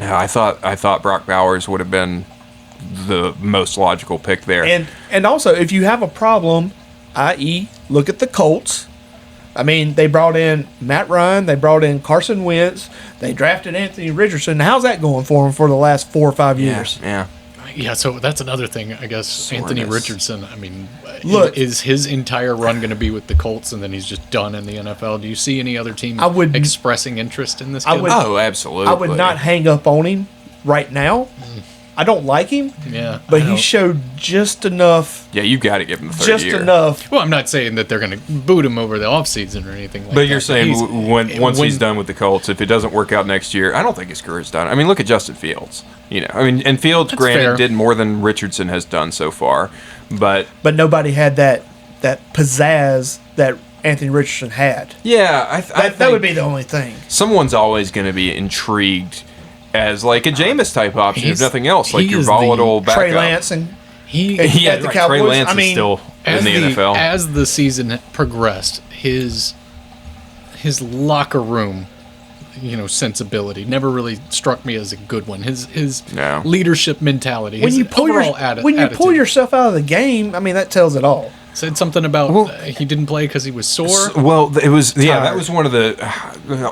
no, I thought Brock Bowers would have been the most logical pick there. And also, if you have a problem, i.e., look at the Colts. I mean, they brought in Matt Ryan, they brought in Carson Wentz, they drafted Anthony Richardson. How's that going for them for the last 4 or 5 years? Yeah. Yeah, so that's another thing, I guess. Anthony Soreness. Richardson, I mean, Look- is his entire run going to be with the Colts and then he's just done in the NFL? Do you see any other team I would- expressing interest in this I kid? would- Oh, absolutely. I would not hang up on him right now. I don't like him, Yeah, but I he know. showed just enough. Yeah, you got to give him the third Just year. enough. Well, I'm not saying that they're going to boot him over the offseason or anything like that. But you're saying he's- once he's done with the Colts, if it doesn't work out next year, I don't think his career's done. I mean, look at Justin Fields. And Fields, That's granted, fair. did more than Richardson has done so far, but But nobody had that pizzazz that Anthony Richardson had. yeah, I That think would be the only thing. someone's always going to be intrigued as like a Jameis type option, if He's- nothing else, like he your is the volatile backup. Trey Lance and he Yeah, at the right, Cowboys, Trey Lance I mean, is still as in the NFL. As the season progressed, his locker room, sensibility never really struck me as a good one. His No. leadership mentality, when his you pull overall attitude. when you pull yourself out of the game, I mean that tells it all. said something about Well- he didn't play because he was sore. Well, it was that Tired. was one of the.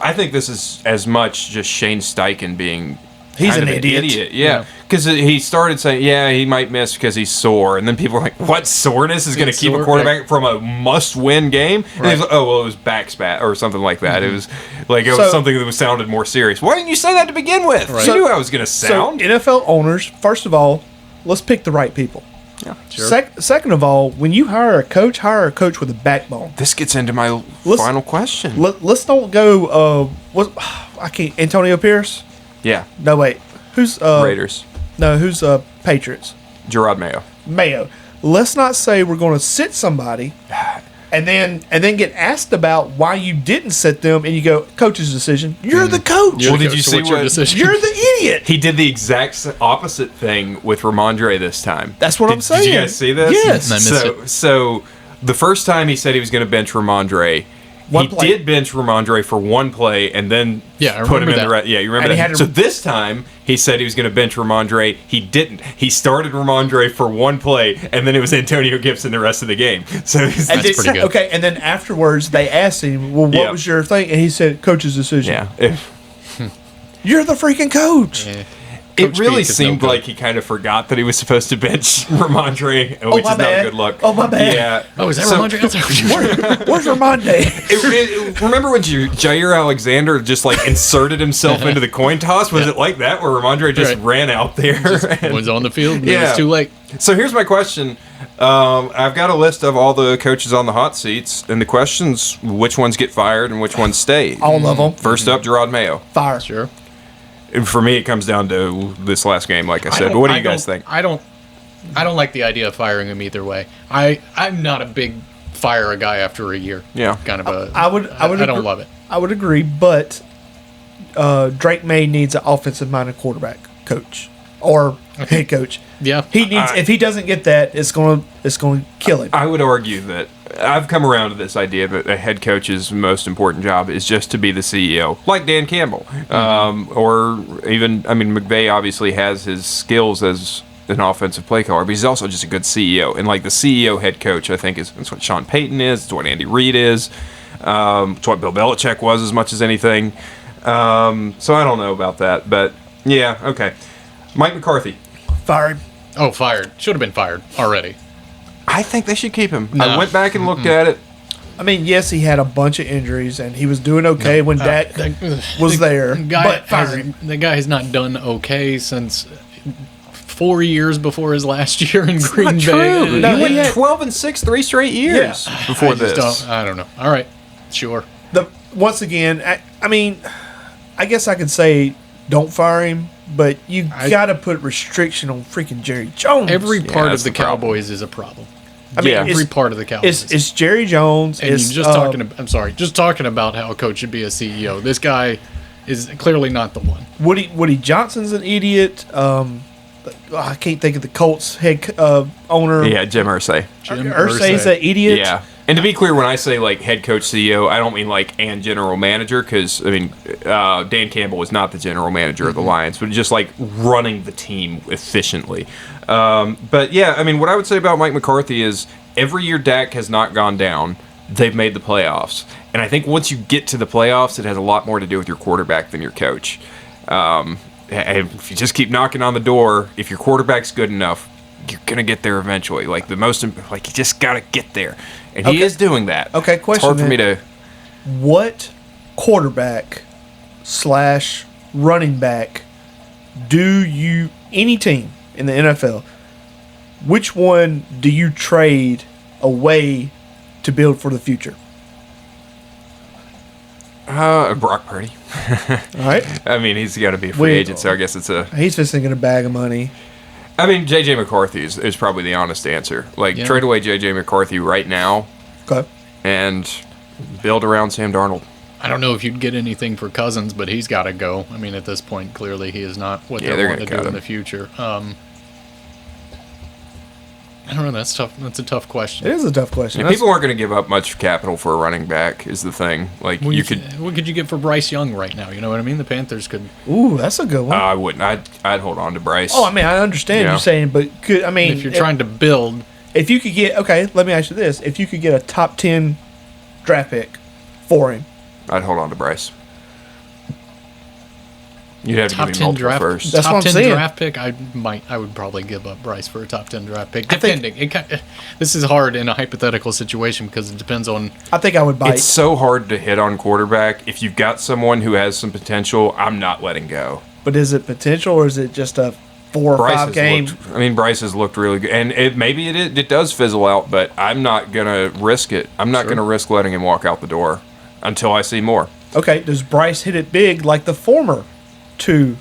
I think this is as much just Shane Steichen being. He's kind an of idiot. Yeah, because he started saying, "Yeah, he might miss because he's sore," and then people were like, "What soreness is going to He's keep a sore, quarterback from a must-win game?" And Right. he's like, "Oh, well, it was back spat or something like that. It was like it was So- something that was sounded more serious. Why didn't you say that to begin with? Right. You knew I was going to So sound." NFL owners, first of all, let's pick the right people. yeah. Sure. Second of all, when you hire a coach with a backbone. This gets into my Let's- final question. Let's don't go. I can't. Antonio Pierce. Yeah, No wait. Who's Raiders, No, who's Patriots? Gerard Mayo. Mayo. Let's not say we're going to sit somebody, and then get asked about why you didn't sit them, and you go, coach's decision. You're the coach. Well, did you So see what's your what- decision? You're the idiot. He did the exact opposite thing with Ramondre this time. That's what I'm saying. Did you guys see this? Yes. I missed So, it. so the first time he said he was going to bench Ramondre, One he play. did bench Ramondre for one play and then Yeah, I put him remember in the that. right. Yeah, you remember And he that. had to- So this time he said he was going to bench Ramondre. He didn't. He started Ramondre for one play and then it was Antonio Gibson the rest of the game. So he's And That's pretty good. Okay, and then afterwards they asked him, "Well, what Yeah. was your thing?" And he said, "Coach's decision." yeah. You're the freaking coach. Yeah. It really speak is no seemed good. like he kind of forgot that he was supposed to bench Ramondre, which my is not bad. a good look. Oh, my bad. Yeah. Oh, is that So- Ramondre? Where's Ramonde? Remember when Jair Alexander just like inserted himself into the coin toss? Was it like that where Ramondre just Right. ran out there? Was on the field and it Yeah. was too late. So here's my question. I've got a list of all the coaches on the hot seats, and the questions: which ones get fired and which ones stay? All of them. First up, Gerard Mayo. Fire. Sure. And for me, it comes down to this last game, like I said. But what do you guys think? I don't like the idea of firing him either way. I'm not a big fire a guy after a year. Yeah. Kind of a. I would I don't agree- love it. I would agree, but Drake May needs an offensive-minded quarterback coach or head coach. Yeah. He needs. If he doesn't get that, it's going to kill him. I would argue that I've come around to this idea that a head coach's most important job is just to be the CEO, like Dan Campbell, or even McVay obviously has his skills as an offensive play caller, but he's also just a good CEO. And like the CEO head coach, I think that's what Sean Payton is. It's what Andy Reid is. It's what Bill Belichick was as much as anything. So I don't know about that, but yeah, okay. Mike McCarthy. Fire him. Oh, fired. Should have been fired already. I think they should keep him. No. I went back and looked at it. I mean, yes, he had a bunch of injuries, and he was doing okay when Dak was there. But fire him. The guy has not done okay since 4 years before his last year in Green Bay. True. No, He he went had- 12-6 3 straight years before I just this. I don't know. All right. Sure. Once again, I mean, I guess I could say don't fire him, but you got to put restriction on freaking Jerry Jones. Every part that's of the the problem. Cowboys is a problem. I mean, Yeah. Every part of the Cowboys. it's Jerry Jones. and It's you're just talking. I'm sorry. Just talking about how a coach should be a CEO. This guy is clearly not the one. Woody Johnson's an idiot. I can't think of the Colts head owner. Yeah, Jim Irsay. Jim Irsay's Irsay. an idiot. Yeah. And to be clear, when I say like head coach CEO, I don't mean like and general manager because Dan Campbell was not the general manager of the Lions, but just like running the team efficiently. But yeah, I mean, what I would say about Mike McCarthy is every year Dak has not gone down, they've made the playoffs, and I think once you get to the playoffs, it has a lot more to do with your quarterback than your coach. And if you just keep knocking on the door, if your quarterback's good enough, you're gonna get there eventually. Like you just gotta get there, and he Okay. is doing that. Okay, It's question hard for me then. to. What quarterback / running back do you, any team in the NFL, which one do you trade away to build for the future? Brock Purdy. All right. I mean, he's got to be a free We- agent, so I guess it's a. He's just thinking a bag of money. I mean, JJ McCarthy is probably the honest answer. Like, Yeah. trade away JJ McCarthy right now Okay. and build around Sam Darnold. I don't know if you'd get anything for Cousins, but he's got to go. I mean, at this point, clearly he is not what Yeah, they they're want to gonna do cut in him. the future. I don't know. That's tough. That's a tough question. It is a tough question. And That's- people aren't going to give up much capital for a running back. Is the thing. Like What you could. What could you get for Bryce Young right now? You know what I mean? The Panthers could. Ooh, that's a good one. I wouldn't. I'd hold on to Bryce. Oh, I mean, I understand Yeah. you saying, but could I mean, If you're trying to build, if you could get let me ask you this: if you could get a top 10 draft pick for him, I'd hold on to Bryce. You'd have to top give me 10 multiple draft, first. That's top what I'm 10 saying. draft pick. I would probably give up Bryce for a top 10 draft pick, think- depending. This is hard in a hypothetical situation because it depends on. I think I would bite. It's so hard to hit on quarterback. If you've got someone who has some potential, I'm not letting go. But is it potential or is it just a 4 or Bryce 5 has game? looked. Bryce has looked really good, and it does fizzle out. But I'm not gonna risk it. I'm not gonna risk letting him walk out the door until I see more. Okay, does Bryce hit it big like the former 2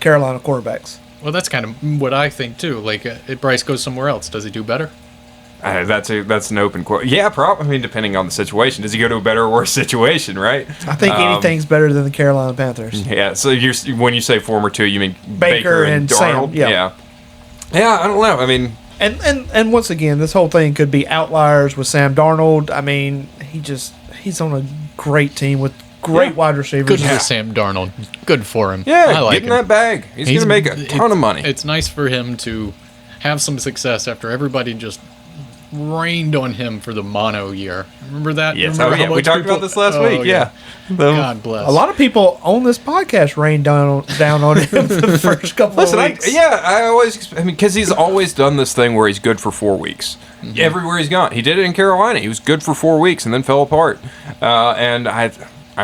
Carolina quarterbacks? Well, that's kind of what I think too. Like, if Bryce goes somewhere else, does he do better? That's an open quote. Yeah, probably. I mean, depending on the situation, does he go to a better or worse situation, right? I think anything's better than the Carolina Panthers. Yeah. So when you say former 2, you mean Baker and Sam, Darnold? yeah. Yeah. I don't know. I mean, And once again, this whole thing could be outliers with Sam Darnold. I mean, he's on a great team with great Yeah. wide receivers. Good for Sam Darnold. Good for him. yeah, I like get in him. that bag. He's going to make a ton of money. It's nice for him to have some success after everybody just rained on him for the mono year. Remember that? Yes. Remember Oh, yeah. how We much talked people- about this last Oh, week. Yeah. God bless. A lot of people on this podcast rained down on him the first couple Listen, of weeks. I mean, because he's always done this thing where he's good for 4 weeks. Everywhere he's gone. He did it in Carolina. He was good for 4 weeks and then fell apart. And I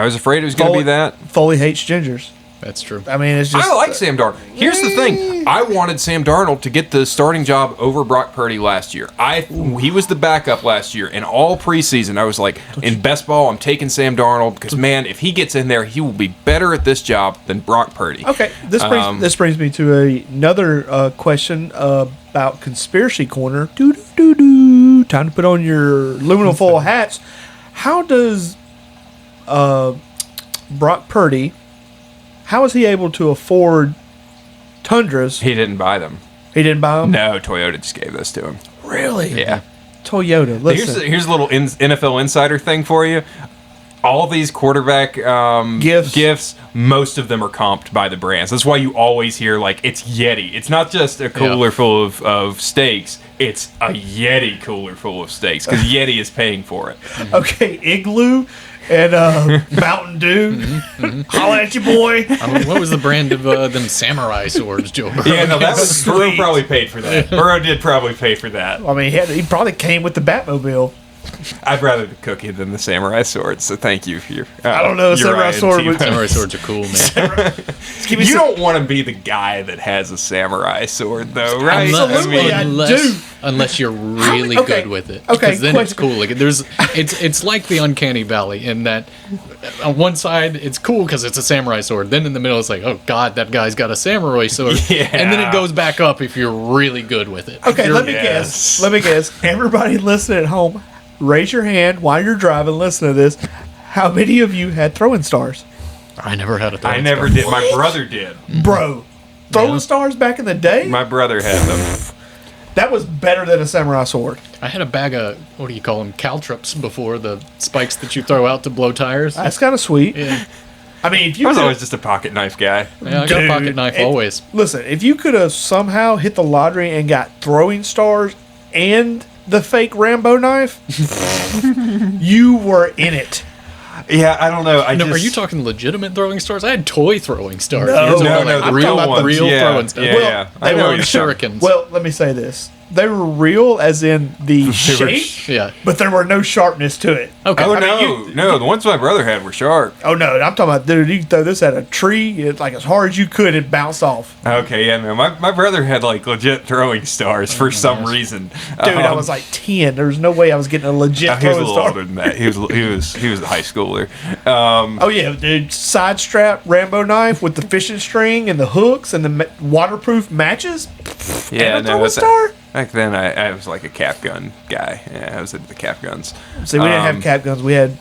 was afraid it was going to be that. Foley hates gingers. That's true. I mean, it's just. I like Sam Darnold. Here's the thing. I wanted Sam Darnold to get the starting job over Brock Purdy last year. He was the backup last year, and all preseason I was like, in best ball, I'm taking Sam Darnold because, man, if he gets in there, he will be better at this job than Brock Purdy. Okay, this brings me to another question about Conspiracy Corner. Time to put on your aluminum foil hats. How does Brock Purdy? How is he able to afford Tundras? He didn't buy them. He didn't buy them? No, Toyota just gave this to him. Really? Yeah. Toyota. Listen. Here's a little NFL insider thing for you. All these quarterback gifts, most of them are comped by the brands. That's why you always hear, like, it's Yeti. It's not just a cooler full of steaks. It's a Yeti cooler full of steaks because Yeti is paying for it. Okay, Igloo and Mountain Dew. Holla at you, boy. I mean, what was the brand of them samurai swords, Joe Burrow? Yeah, no, that was Burrow Sweet. probably paid for that. Burrow did probably pay for that. I mean, he probably came with the Batmobile. I'd rather the cookie than the samurai sword. So thank you for your. I don't know, samurai sword would- Samurai swords are cool, man. Give me You some- don't want to be the guy that has a samurai sword, though, right? Absolutely, I do. Unless you're really okay, good with it. okay, Because then it's question. cool. Like it's like the uncanny valley in that on one side it's cool because it's a samurai sword. Then in the middle it's like, oh god, that guy's got a samurai sword. Yeah. And then it goes back up if you're really good with it. Okay, let me Yes. guess. Let me guess. Everybody listening at home, raise your hand while you're driving. Listen to this. How many of you had throwing stars? I never had a throwing I never star. did. My brother did. Bro, throwing Yeah. stars back in the day? My brother had them. That was better than a samurai sword. I had a bag of what do you call them? Caltrops before, the spikes that you throw out to blow tires. That's kind of sweet. Yeah. I mean, if I you was could- always just a pocket knife guy. Yeah, I got a Dude, pocket knife it- always. Listen, if you could have somehow hit the lottery and got throwing stars and the fake Rambo knife, you were in it. Yeah, I don't know. No, are you talking legitimate throwing stars? I had toy throwing stars. No, Years ago, No, like no, the real, real ones. real yeah, throwing stars. Yeah, Well, yeah. they I know were what you're talking. shurikens. Well, let me say this. They were real as in the shape, Yeah. but there were no sharpness to it. Okay. Oh, I no. mean, no, the ones my brother had were sharp. Oh, no, I'm talking about, dude, you throw this at a tree, it, like as hard as you could, it bounced off. Okay, yeah, man. My brother had, like, legit throwing stars for some reason. Dude, I was like 10. There was no way I was getting a legit He was a throwing little star. older than that. He was a high schooler. Oh, yeah, dude. Side strap Rambo knife with the fishing string and the hooks and the waterproof matches. Yeah, and a throwing that's star. back then I was like a cap gun guy. Yeah, I was into the cap guns. See, we didn't have cap guns. We had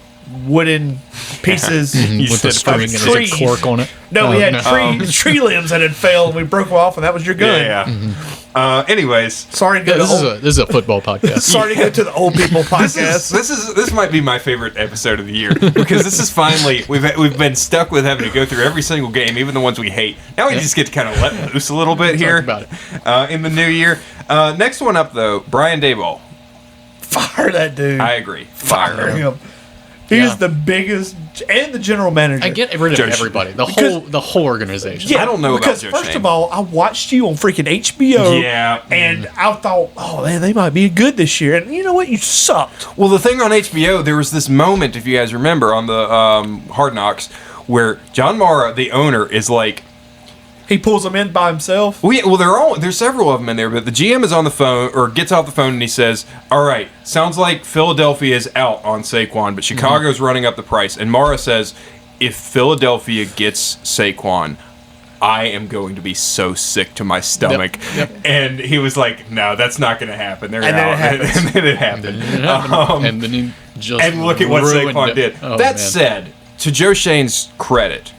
wooden pieces. You With the said string and fucking there's a cork on it. No, we Oh, had no. tree limbs that had failed, and we broke them off, and that was your gun. Yeah. Anyways, Sorry to go Yeah, to the this is a football podcast. sorry to go to the old people podcast. this might be my favorite episode of the year because this is finally we've been stuck with having to go through every single game, even the ones we hate. Now we just get to kind of let loose a little bit here about in the new year. Next one up though, Brian Daboll. Fire that dude. I agree. Fire him. him. He Yeah. is the biggest and the general manager. I get rid of Joe- everybody. Because- The whole organization. Yeah, I don't know about because Joe first Shane. of all, I watched you on freaking HBO. Yeah. and I thought, oh man, they might be good this year. And you know what? You sucked. Well, the thing on HBO, there was this moment, if you guys remember, on the Hard Knocks, where John Mara, the owner, is like, He pulls them in by himself. there's several of them in there, but the GM is on the phone or gets off the phone and he says, "All right, sounds like Philadelphia is out on Saquon, but Chicago's running up the price." And Mara says, "If Philadelphia gets Saquon, I am going to be so sick to my stomach." Yep. And he was like, "No, that's not going to happen." They're And then out. it happens. And then it happened. And then he just And look at what ruined Saquon it. did. Oh, That man. said, to Joe Shane's credit,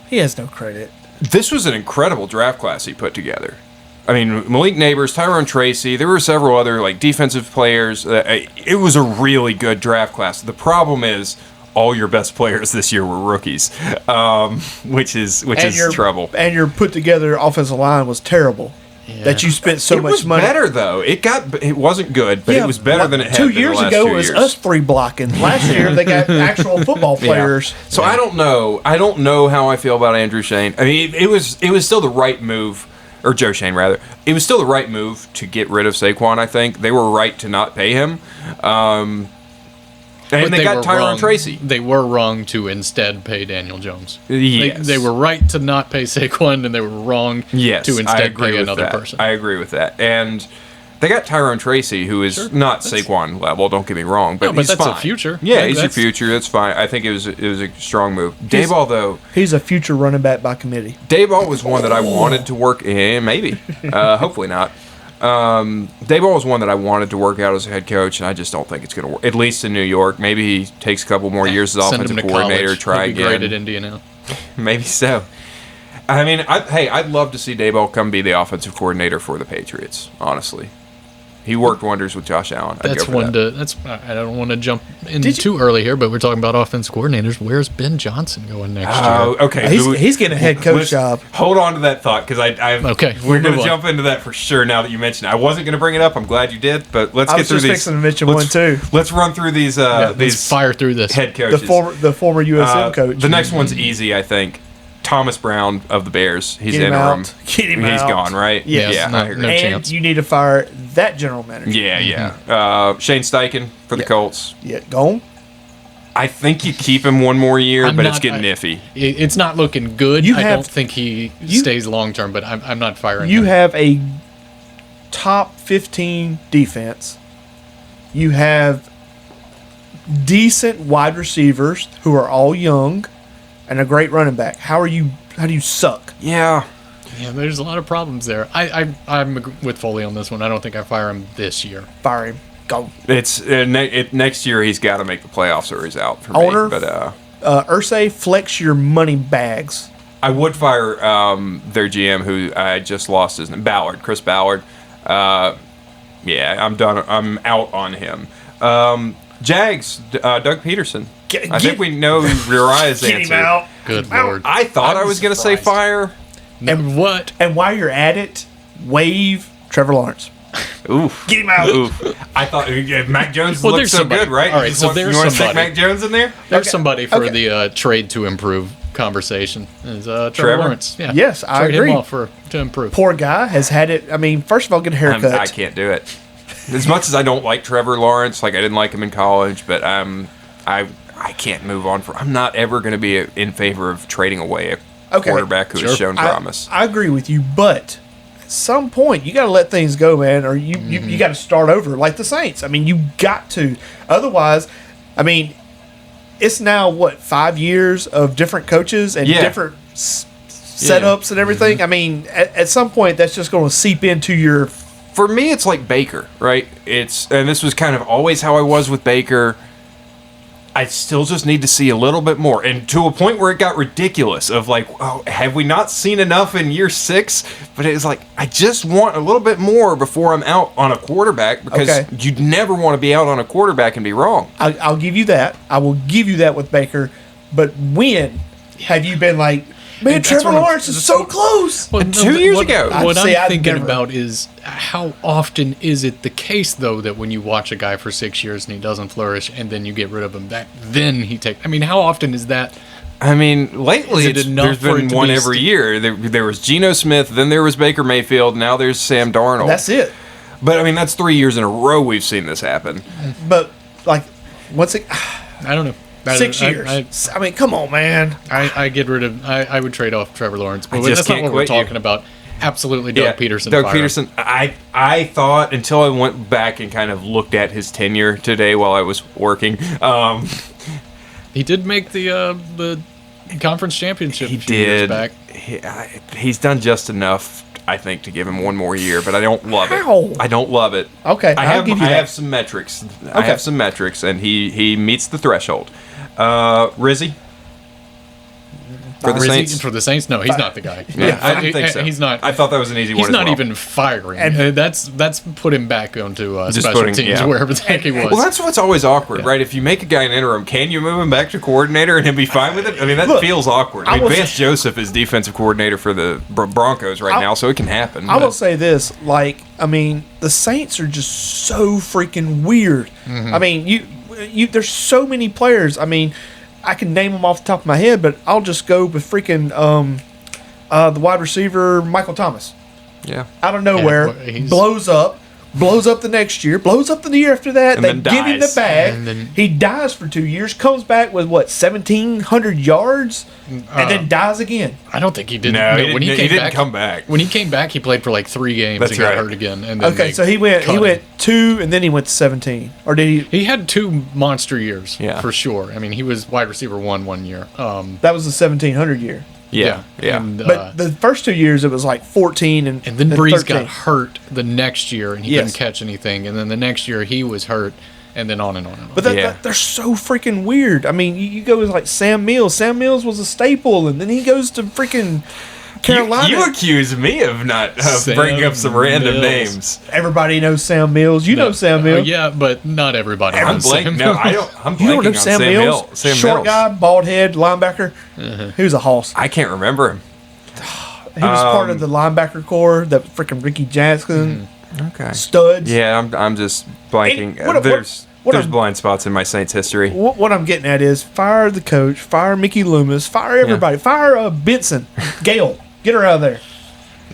He has no credit. this was an incredible draft class he put together. I mean, Malik Neighbors, Tyrone Tracy, there were several other like defensive players. It was a really good draft class. The problem is all your best players this year were rookies, which is your trouble. And your put together offensive line was terrible. that you spent so it much was money. better though. It wasn't good, but it was better than it had 2 been the years last ago. 2 It was years. us 3 blocking. Last year they got actual football players. So I don't know. I don't know how I feel about Andrew Shane. I mean, it was still the right move, or Joe Shane rather. It was still the right move to get rid of Saquon. I think they were right to not pay him. And But they got were Tyron wrong. Tracy. They were wrong to instead pay Daniel Jones. Yes. They were right to not pay Saquon, and they were wrong Yes, to I instead agree pay with another that. person. I agree with that. And they got Tyron Tracy, who is not Saquon level. Don't get me wrong, but No, but he's that's a fine. future. Yeah, Like, he's your that's- future. That's fine. I think it was a strong move. Dayball though. He's a future running back by committee. Dayball was one that I wanted to work. Maybe. Hopefully not. Dayball was one that I wanted to work out as a head coach, and I just don't think it's going to work. At least in New York. Maybe he takes a couple more years as Send him offensive to coordinator. college. Try He'll be great at again. Indiana. Maybe so. I mean, I'd love to see Dayball come be the offensive coordinator for the Patriots. Honestly, he worked wonders with Josh Allen. I'd That's go for one that. to. That's. I don't want to jump in Did you- too early here, but we're talking about offensive coordinators. Where's Ben Johnson going next Oh, year? okay. He's getting a head coach Let's job. Hold on to that thought because Okay, we're we'll going move to on. jump into that for sure. Now that you mentioned it, I wasn't going to bring it up. I'm glad you did, but let's I get was through just these. fixing to mention let's- one too. Let's run through these. Let's These fire through this. head The coaches. former USM coach. The next one's easy, I think. Thomas Brown of the Bears. He's Get him interim. out. Get him He's out. gone, right? Yes. Yeah. No- I agree. no and chance. you need to fire that general manager. Yeah, yeah. Shane Steichen for the Yeah. Colts. Yeah, gone. I think you keep him one more year, I'm but it's not- getting I- iffy. It's not looking good. You I have- don't think he you- stays long term, but I'm not firing You him. have a top 15 defense. You have decent wide receivers who are all young, and a great running back. How do you suck? Yeah. Yeah, there's a lot of problems there. I'm with Foley on this one. I don't think I fire him this year. Fire him. Go. It's next year he's got to make the playoffs or he's out for Owner, me. But Irsay, flex your money bags. I would fire their GM who I just lost his name, Ballard, Chris Ballard. Yeah, I'm done. I'm out on him. Jags, Doug Peterson. I think we know Uriah's Get answer. him out. Good Out. lord. I thought I I'm was going to say surprised. fire. And what? And while you're at it, waive Trevor Lawrence. Oof. Get him out. Oof. I thought Mac Jones Well, looks there's so somebody. good, right? All right, You so want- there's you want to stick somebody. Mac Jones in there? There's Okay. somebody for Okay. the trade to improve conversation. Is Trevor Trevor? Lawrence? Yeah. Yes, I Trade agree. him off to improve. Poor guy has had it. I mean, first of all, get a haircut. I can't do it. As much as I don't like Trevor Lawrence, like I didn't like him in college, but I can't move on for. I'm not ever going to be in favor of trading away a Okay. quarterback who has shown promise. I agree with you, but at some point you got to let things go, man, or you got to start over like the Saints. I mean, you got to. Otherwise, I mean, it's now what 5 years of different coaches and Yeah. different setups and everything. I mean, at some point that's just going to seep into your. For me, it's like Baker, right? And this was kind of always how I was with Baker. I still just need to see a little bit more, and to a point where it got ridiculous. Of like, oh, have we not seen enough in year 6? But it's like I just want a little bit more before I'm out on a quarterback because Okay. you'd never want to be out on a quarterback and be wrong. I'll give you that. I will give you that with Baker. But when have you been like, man, And that's Trevor what I'm- Lawrence is so close? Well, 2 years ago. What I'd say I'm I'd thinking never- about is how often is it the case, though, that when you watch a guy for 6 years and he doesn't flourish and then you get rid of him, that then he takes. I mean, how often is that? I mean, lately Is it enough there's for been it to one be every year. There was Geno Smith, then there was Baker Mayfield, now there's Sam Darnold. That's it. But I mean, that's 3 years in a row we've seen this happen. But like, once it I don't know. 6 years. I mean, come on, man. I get rid of. I would trade off Trevor Lawrence, but I just that's not can't what we're quit you. talking about. Absolutely, Doug Peterson. Doug fire him. Peterson. I thought until I went back and kind of looked at his tenure today while I was working. He did make the conference championship. He a few years did. back. He's done just enough, I think, to give him one more year, but I don't love How? it. I don't love it. Okay, I I'll have give you I that. have some metrics. I Okay. have some metrics, and he meets the threshold. Rizzy. For the Or is he- Saints? For the Saints? No, he's not the guy. Yeah, I didn't think so. He's not. I thought that was an easy one He's as not well. even firing. And- That's put him back onto Just special putting- teams, yeah. wherever the heck he was. Well, that's what's always awkward, right? If you make a guy an interim, can you move him back to coordinator and he'll be fine with it? I mean, that Look, feels awkward. I I mean, will Vance say- Joseph is defensive coordinator for the Broncos right now, so it can happen. I will but- say this, like, I mean, the Saints are just so freaking weird. Mm-hmm. I mean, you there's so many players. I mean, I can name them off the top of my head, but I'll just go with freaking the wide receiver Michael Thomas. yeah. Out of nowhere, well, he's- blows up the next year, blows up the year after that. And They then give him the dies. bag. And then- He dies for 2 years, comes back with what 1,700 yards, and then dies again. I don't think he did. No, he when didn't- came he didn't back, come back. When he came back, he played for like 3 games That's and got right. hurt again. And then Okay, they so he went cut him. 2, and then he went to 17, or did he? He had 2 monster years, Yeah. for sure. I mean, he was wide receiver one year. That was the 1,700 year. Yeah. Yeah. And, But the first 2 years, it was like 14 and then Breeze 13. got hurt the next year, and he Yes. couldn't catch anything. And then the next year, he was hurt, and then on and on and on. But Yeah. they're so freaking weird. I mean, you go with like Sam Mills. Sam Mills was a staple, and then he goes to freaking Carolina. You accuse me of not Sam bringing up some random Mills. names. Everybody knows Sam Mills. You know Sam Mills. Yeah, but not everybody. I'm knows blank. Sam No, I Mills. don't. I'm You don't blanking know on Sam Mills? Sam Short Mills. guy, bald head, linebacker. He was a hoss. I can't remember him. He was part of the linebacker core. That freaking Ricky Jackson Okay. studs. Yeah, I'm just blanking. Hey, what- there's what there's I'm- blind spots in my Saints history. What I'm getting at is fire the coach, fire Mickey Loomis, fire everybody, fire Benson, Gail, get her out of there.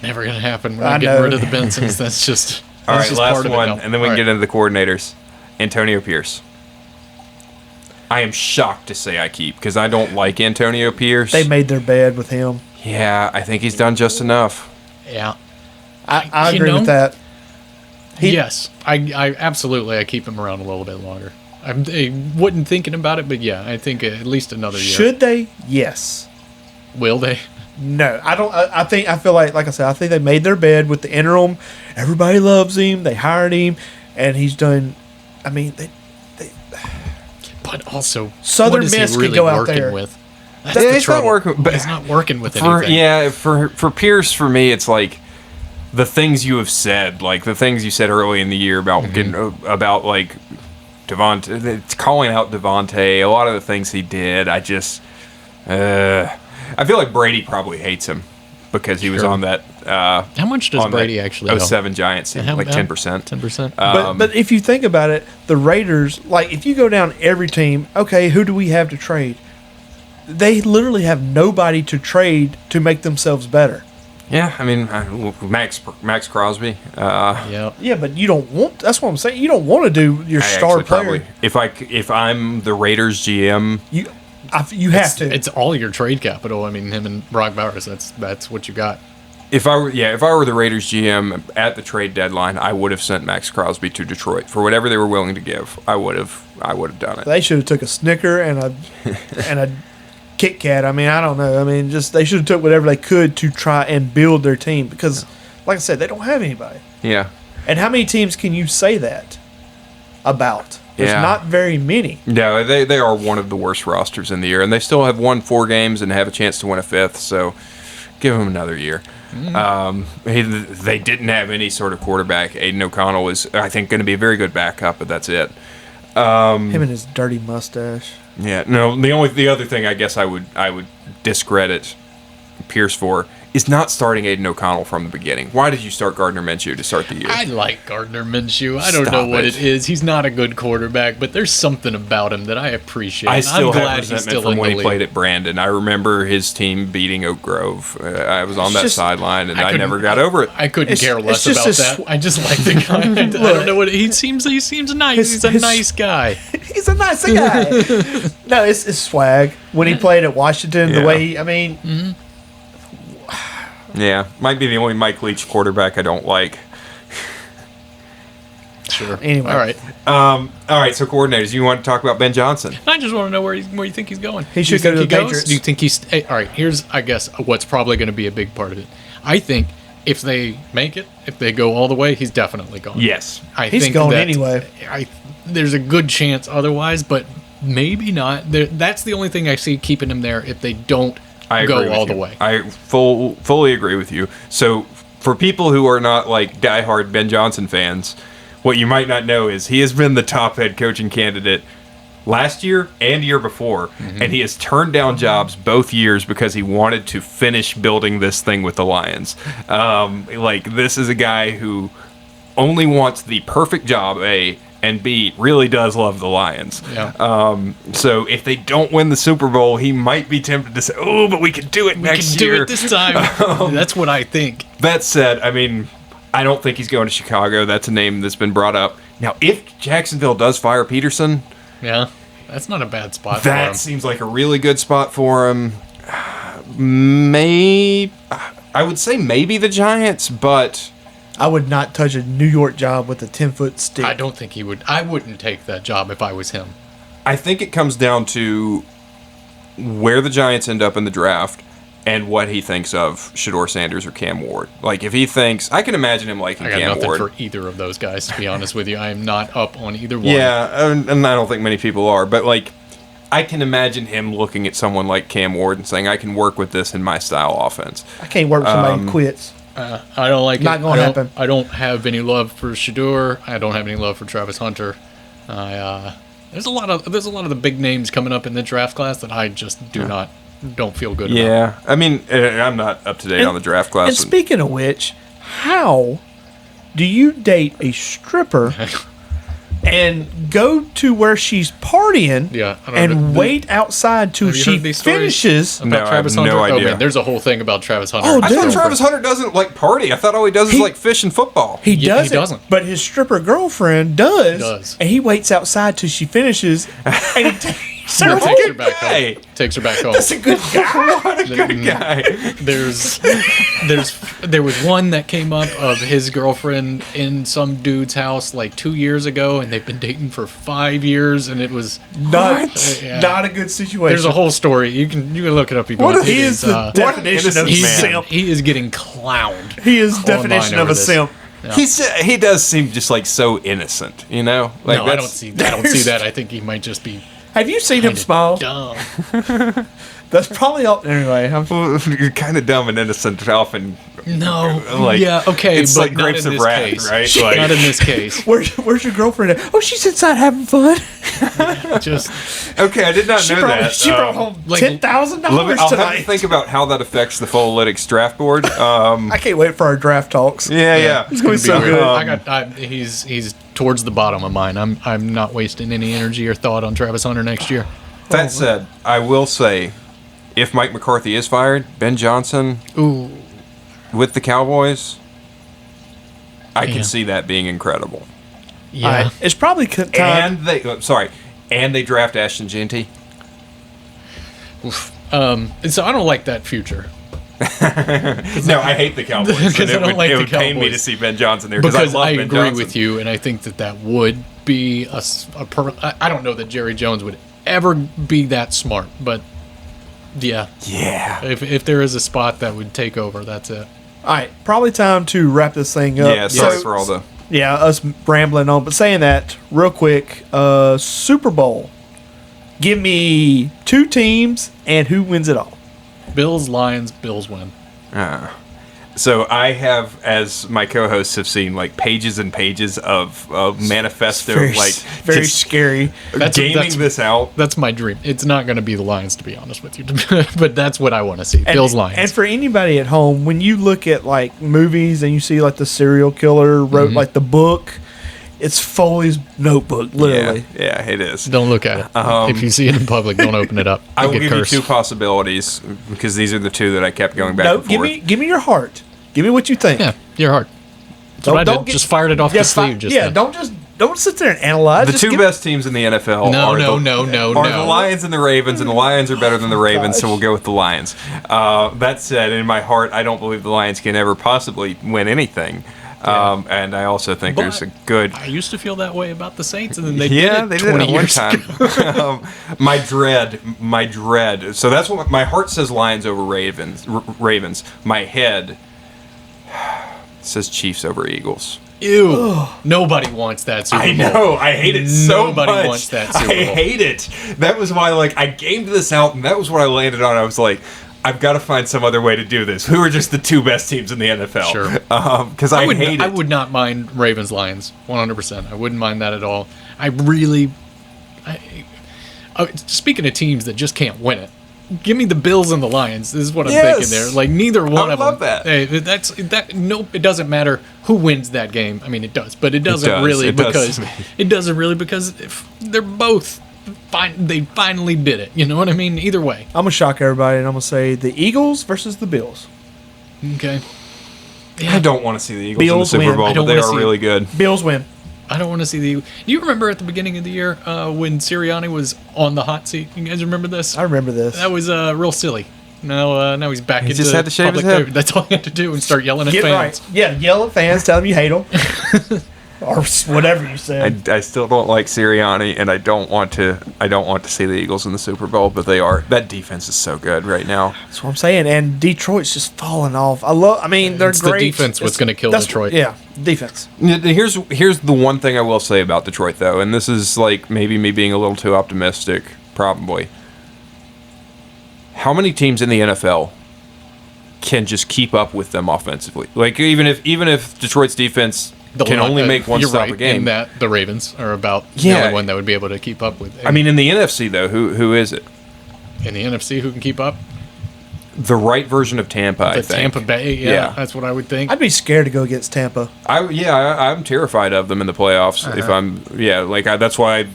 Never gonna happen. We're I not getting know. rid of the Bensons. That's just. All that's right, just last part of it one, now. and then we All can right. get into the coordinators. Antonio Pierce. I am shocked to say I keep because I don't like Antonio Pierce. They made their bed with him. Yeah, I think he's done just enough. Yeah. I You agree know, with that. Yes, I absolutely. I keep him around a little bit longer. I wasn't thinking about it, but yeah, I think at least another year. Should they? Yes. Will they? No, I don't. I feel like I said, I think they made their bed with the interim. Everybody loves him. They hired him, and he's done. I mean, But also, Southern what is Miss he could really go out working there. with? Yeah, the he's not trouble. working, but He's not working with for anything. for Pierce, for me, it's like the things you have said, like the things you said early in the year about getting about like Devontae, it's calling out Devontae, a lot of the things he did. I just, I feel like Brady probably hates him because he was Sure. on that. How much does on Brady that actually know? 07 Giants team, like 10%. 10%. but if you think about it, the Raiders, like if you go down every team, okay, who do we have to trade? They literally have nobody to trade to make themselves better. Yeah, I mean Max Crosby. yeah. Yeah, but you don't want. That's what I'm saying. You don't want to do your I star actually player. probably if I'm the Raiders GM, You have to. It's all your trade capital. I mean, him and Brock Bowers. That's what you got. if I were the Raiders GM at the trade deadline, I would have sent Max Crosby to Detroit for whatever they were willing to give. I would have done it. They should have took a Snicker and a Kit Kat. I mean, I don't know. I mean, just they should have took whatever they could to try and build their team because, like I said, they don't have anybody. Yeah, And how many teams can you say that about? There's Yeah. not very many. no, they are one of the worst rosters in the year, and they still have won 4 games and have a chance to win a 5th. So, give them another year. They didn't have any sort of quarterback. Aiden O'Connell is, I think, going to be a very good backup, but that's it. Him and his dirty mustache. Yeah, no. The other thing I guess I would discredit Pierce for is not starting Aiden O'Connell from the beginning. Why did you start Gardner Minshew to start the year? I like Gardner Minshew. I don't know Stop what it. it is. He's not a good quarterback, but there's something about him that I appreciate. I still I'm have glad he's resentment still from in when the he league. played at Brandon. I remember his team beating Oak Grove. I was on that just- sideline, and I couldn't- never got over it. I couldn't It's- care it's less just about a that. sw- I just like the guy. I don't know what he seems nice. He's a his- nice guy. He's a nice guy. No, it's swag. When he played at Washington, Yeah. the way he, I mean, Yeah, might be the only Mike Leach quarterback I don't like. Sure. Anyway. All right. All right, so coordinators, you want to talk about Ben Johnson? I just want to know where you think he's going. He Do should you go think to the goes? Patriots. Do you think he's all right? Here's, I guess, what's probably going to be a big part of it. I think if they make it, if they go all the way, he's definitely gone. Yes. I He's think going that- anyway. There's a good chance otherwise, but maybe not. That's the only thing I see keeping him there if they don't I agree go with all you. the way. I fully agree with you. So for people who are not like diehard Ben Johnson fans, what you might not know is he has been the top head coaching candidate last year and year before, and he has turned down jobs both years because he wanted to finish building this thing with the Lions. Like, this is a guy who only wants the perfect job, A, and B, really does love the Lions. Yeah. So if they don't win the Super Bowl, he might be tempted to say, oh, but we can do it next We can year. do it this time. That's what I think. That said, I mean, I don't think he's going to Chicago. That's a name that's been brought up. Now, if Jacksonville does fire Peterson, Yeah. That's not a bad spot for that him. seems like a really good spot for him. I would say maybe the Giants, but I would not touch a New York job with a 10-foot stick. I don't think he would. I wouldn't take that job if I was him. I think it comes down to where the Giants end up in the draft and what he thinks of Shedeur Sanders or Cam Ward. Like, if he thinks, I can imagine him liking I got Cam nothing Ward. for either of those guys, to be honest with you. I am not up on either one. Yeah, and I don't think many people are, but like, I can imagine him looking at someone like Cam Ward and saying, I can work with this in my style offense. I can't work with somebody who quits. I don't like Not it. gonna I don't- happen. I don't have any love for Shedeur. I don't have any love for Travis Hunter. There's a lot of the big names coming up in the draft class that I just don't feel good about. Yeah, I mean, I'm not up to date on the draft class. And speaking of which, how do you date a stripper and go to where she's partying Yeah, I don't know. and wait outside till Have you she heard these stories finishes? about No, I have Travis no Hunter? idea. Okay, there's a whole thing about Travis Hunter. Oh, and I his dude. thought girlfriend. Travis Hunter doesn't like party. I thought all he does is He- like fish and football. He Yeah, he doesn't, doesn't. but his stripper girlfriend does. Does. And he waits outside till she finishes and he takes her Or home. takes her back home. Hey. Takes her back home. That's a good guy. What a good guy. There was one that came up of his girlfriend in some dude's house like 2 years ago, and they've been dating for 5 years, and it was Yeah. Not a good situation. There's a whole story. You can look it up. You What He is the definition of a innocent man. simp. he is getting clowned. He is online definition of over a this. simp. Yeah. He does seem just like so innocent, you know? Like, No, I don't that's- see. I don't see that. I think he might just be Have you seen him kinda smile? dumb. That's probably all. Anyway, You're kind of dumb and innocent often. No. Like, yeah. Okay. it's but like not Grapes in of this Wrath, case. right? Like- Not in this case. where's your girlfriend at? Oh, she's inside having fun. Just Okay, I did not She know brought, that. she brought home like- $10,000 I'll have to tonight. think about how that affects the Fullalytics draft board. I can't wait for our draft talks. Yeah. It's gonna be so good. He's towards the bottom of mine. I'm not wasting any energy or thought on Travis Hunter next year. That said, I will say, if Mike McCarthy is fired, Ben Johnson Ooh. with the Cowboys, I Yeah. can see that being incredible. Yeah. All right, it's probably time. And they draft Ashton Jeanty. So I don't like that future No, I hate the Cowboys. Because I don't like it the would pain me to Cowboys. see Ben Johnson there because because I love I Ben agree Johnson. with you, and I think that would be I don't know that Jerry Jones would ever be that smart, but yeah, Yeah. if there is a spot that would take over, that's it. All right, probably time to wrap this thing up. Yeah, sorry So- for all the... Yeah, us rambling on. But saying that, real quick, Super Bowl. Give me two teams and who wins it all. Bills, Lions, Bills win. So I have, as my co-hosts have seen, like pages and pages of manifesto, Very just scary. gaming this out. That's my dream. It's not going to be the Lions, to be honest with you, but that's what I want to see. Bills, Lions. And for anybody at home, when you look at like movies and you see like the serial killer wrote like the book, it's Foley's Notebook, literally. Yeah, it is. Don't look at it. If you see it in public, don't open it up. I You'll will get give cursed. you two possibilities because these are the two that I kept going back No, and forth. give me your heart. Give me what you think. Yeah, your heart. That's what I did. Just fired it off the sleeve. Just then. don't sit there and analyze. The Just two give- best teams in the NFL No, are no, the, no, no, are no. the Lions and the Ravens, and the Lions are better than the Ravens, so we'll go with the Lions. That said, in my heart, I don't believe the Lions can ever possibly win anything. And I also think there's a good... I used to feel that way about the Saints, and then they Yeah, did they it did 20 it one years time. ago. My dread. So that's what my heart says: Lions over Ravens. Ravens. My head says Chiefs over Eagles. Ew. Nobody wants that Super Bowl. I know. I hate it so Nobody much. wants that Super I Bowl. hate it. That was why, like, I gamed this out, and that was what I landed on. I was like, I've got to find some other way to do this. Who are just the two best teams in the NFL? Sure. Because I hate it. I would not mind Ravens Lions 100%. I wouldn't mind that at all. Speaking of teams that just can't win it, give me the Bills and the Lions. This is what I'm thinking there. Like neither one of them. I love that. Hey, Nope. It doesn't matter who wins that game. I mean, it does, but it doesn't does. really It does because to me. it doesn't really because if they're both fine. They finally did it. You know what I mean? Either way. I'm gonna shock everybody, and I'm gonna say the Eagles versus the Bills. Okay. I don't want to see the Eagles Bills in the Super win. Bowl, I but don't they wanna are see really it. good. Bills win. I don't want to see the. Do you remember at the beginning of the year when Sirianni was on the hot seat? You guys remember this? I remember this. That was real silly. Now he's back He into just had to shave his public head. That's all he had to do and start yelling at Get fans. right. Yeah, yell at fans, tell them you hate them, or whatever you said. I still don't like Sirianni, and I don't want to see the Eagles in the Super Bowl, but they are. That defense is so good right now. That's what I'm saying. And Detroit's just falling off. I mean, they're It's the great. defense what's gonna kill That's- Detroit. Yeah, defense. Here's the one thing I will say about Detroit, though, and this is like maybe me being a little too optimistic, probably. How many teams in the NFL can just keep up with them offensively? Like even if Detroit's defense can only make one you're stop right, a game. in that the Ravens are about Yeah. the only one that would be able to keep up with. I mean, in the NFC though, who is it? in the NFC, who can keep up? The right version of Tampa, I The think. Tampa Bay. Yeah, Yeah. that's what I would think. I'd be scared to go against Tampa. I'm terrified of them in the playoffs. If that's why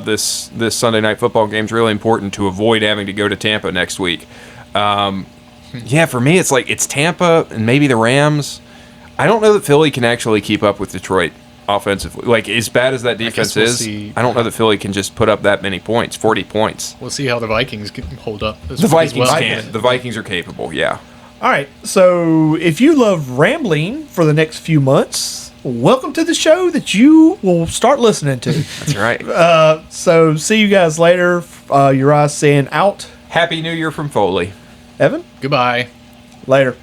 this Sunday night football game is really important to avoid having to go to Tampa next week. For me, it's like it's Tampa and maybe the Rams. I don't know that Philly can actually keep up with Detroit offensively. Like as bad as that defense we'll is, see. I don't know that Philly can just put up that many points, 40 points. We'll see how the Vikings can hold up. This The week as Vikings well. can. The Vikings are capable. Yeah. All right. So if you love rambling for the next few months, welcome to the show that you will start listening to. That's right. So see you guys later. Uriah saying out. Happy New Year from Foley. Evan, Goodbye. later.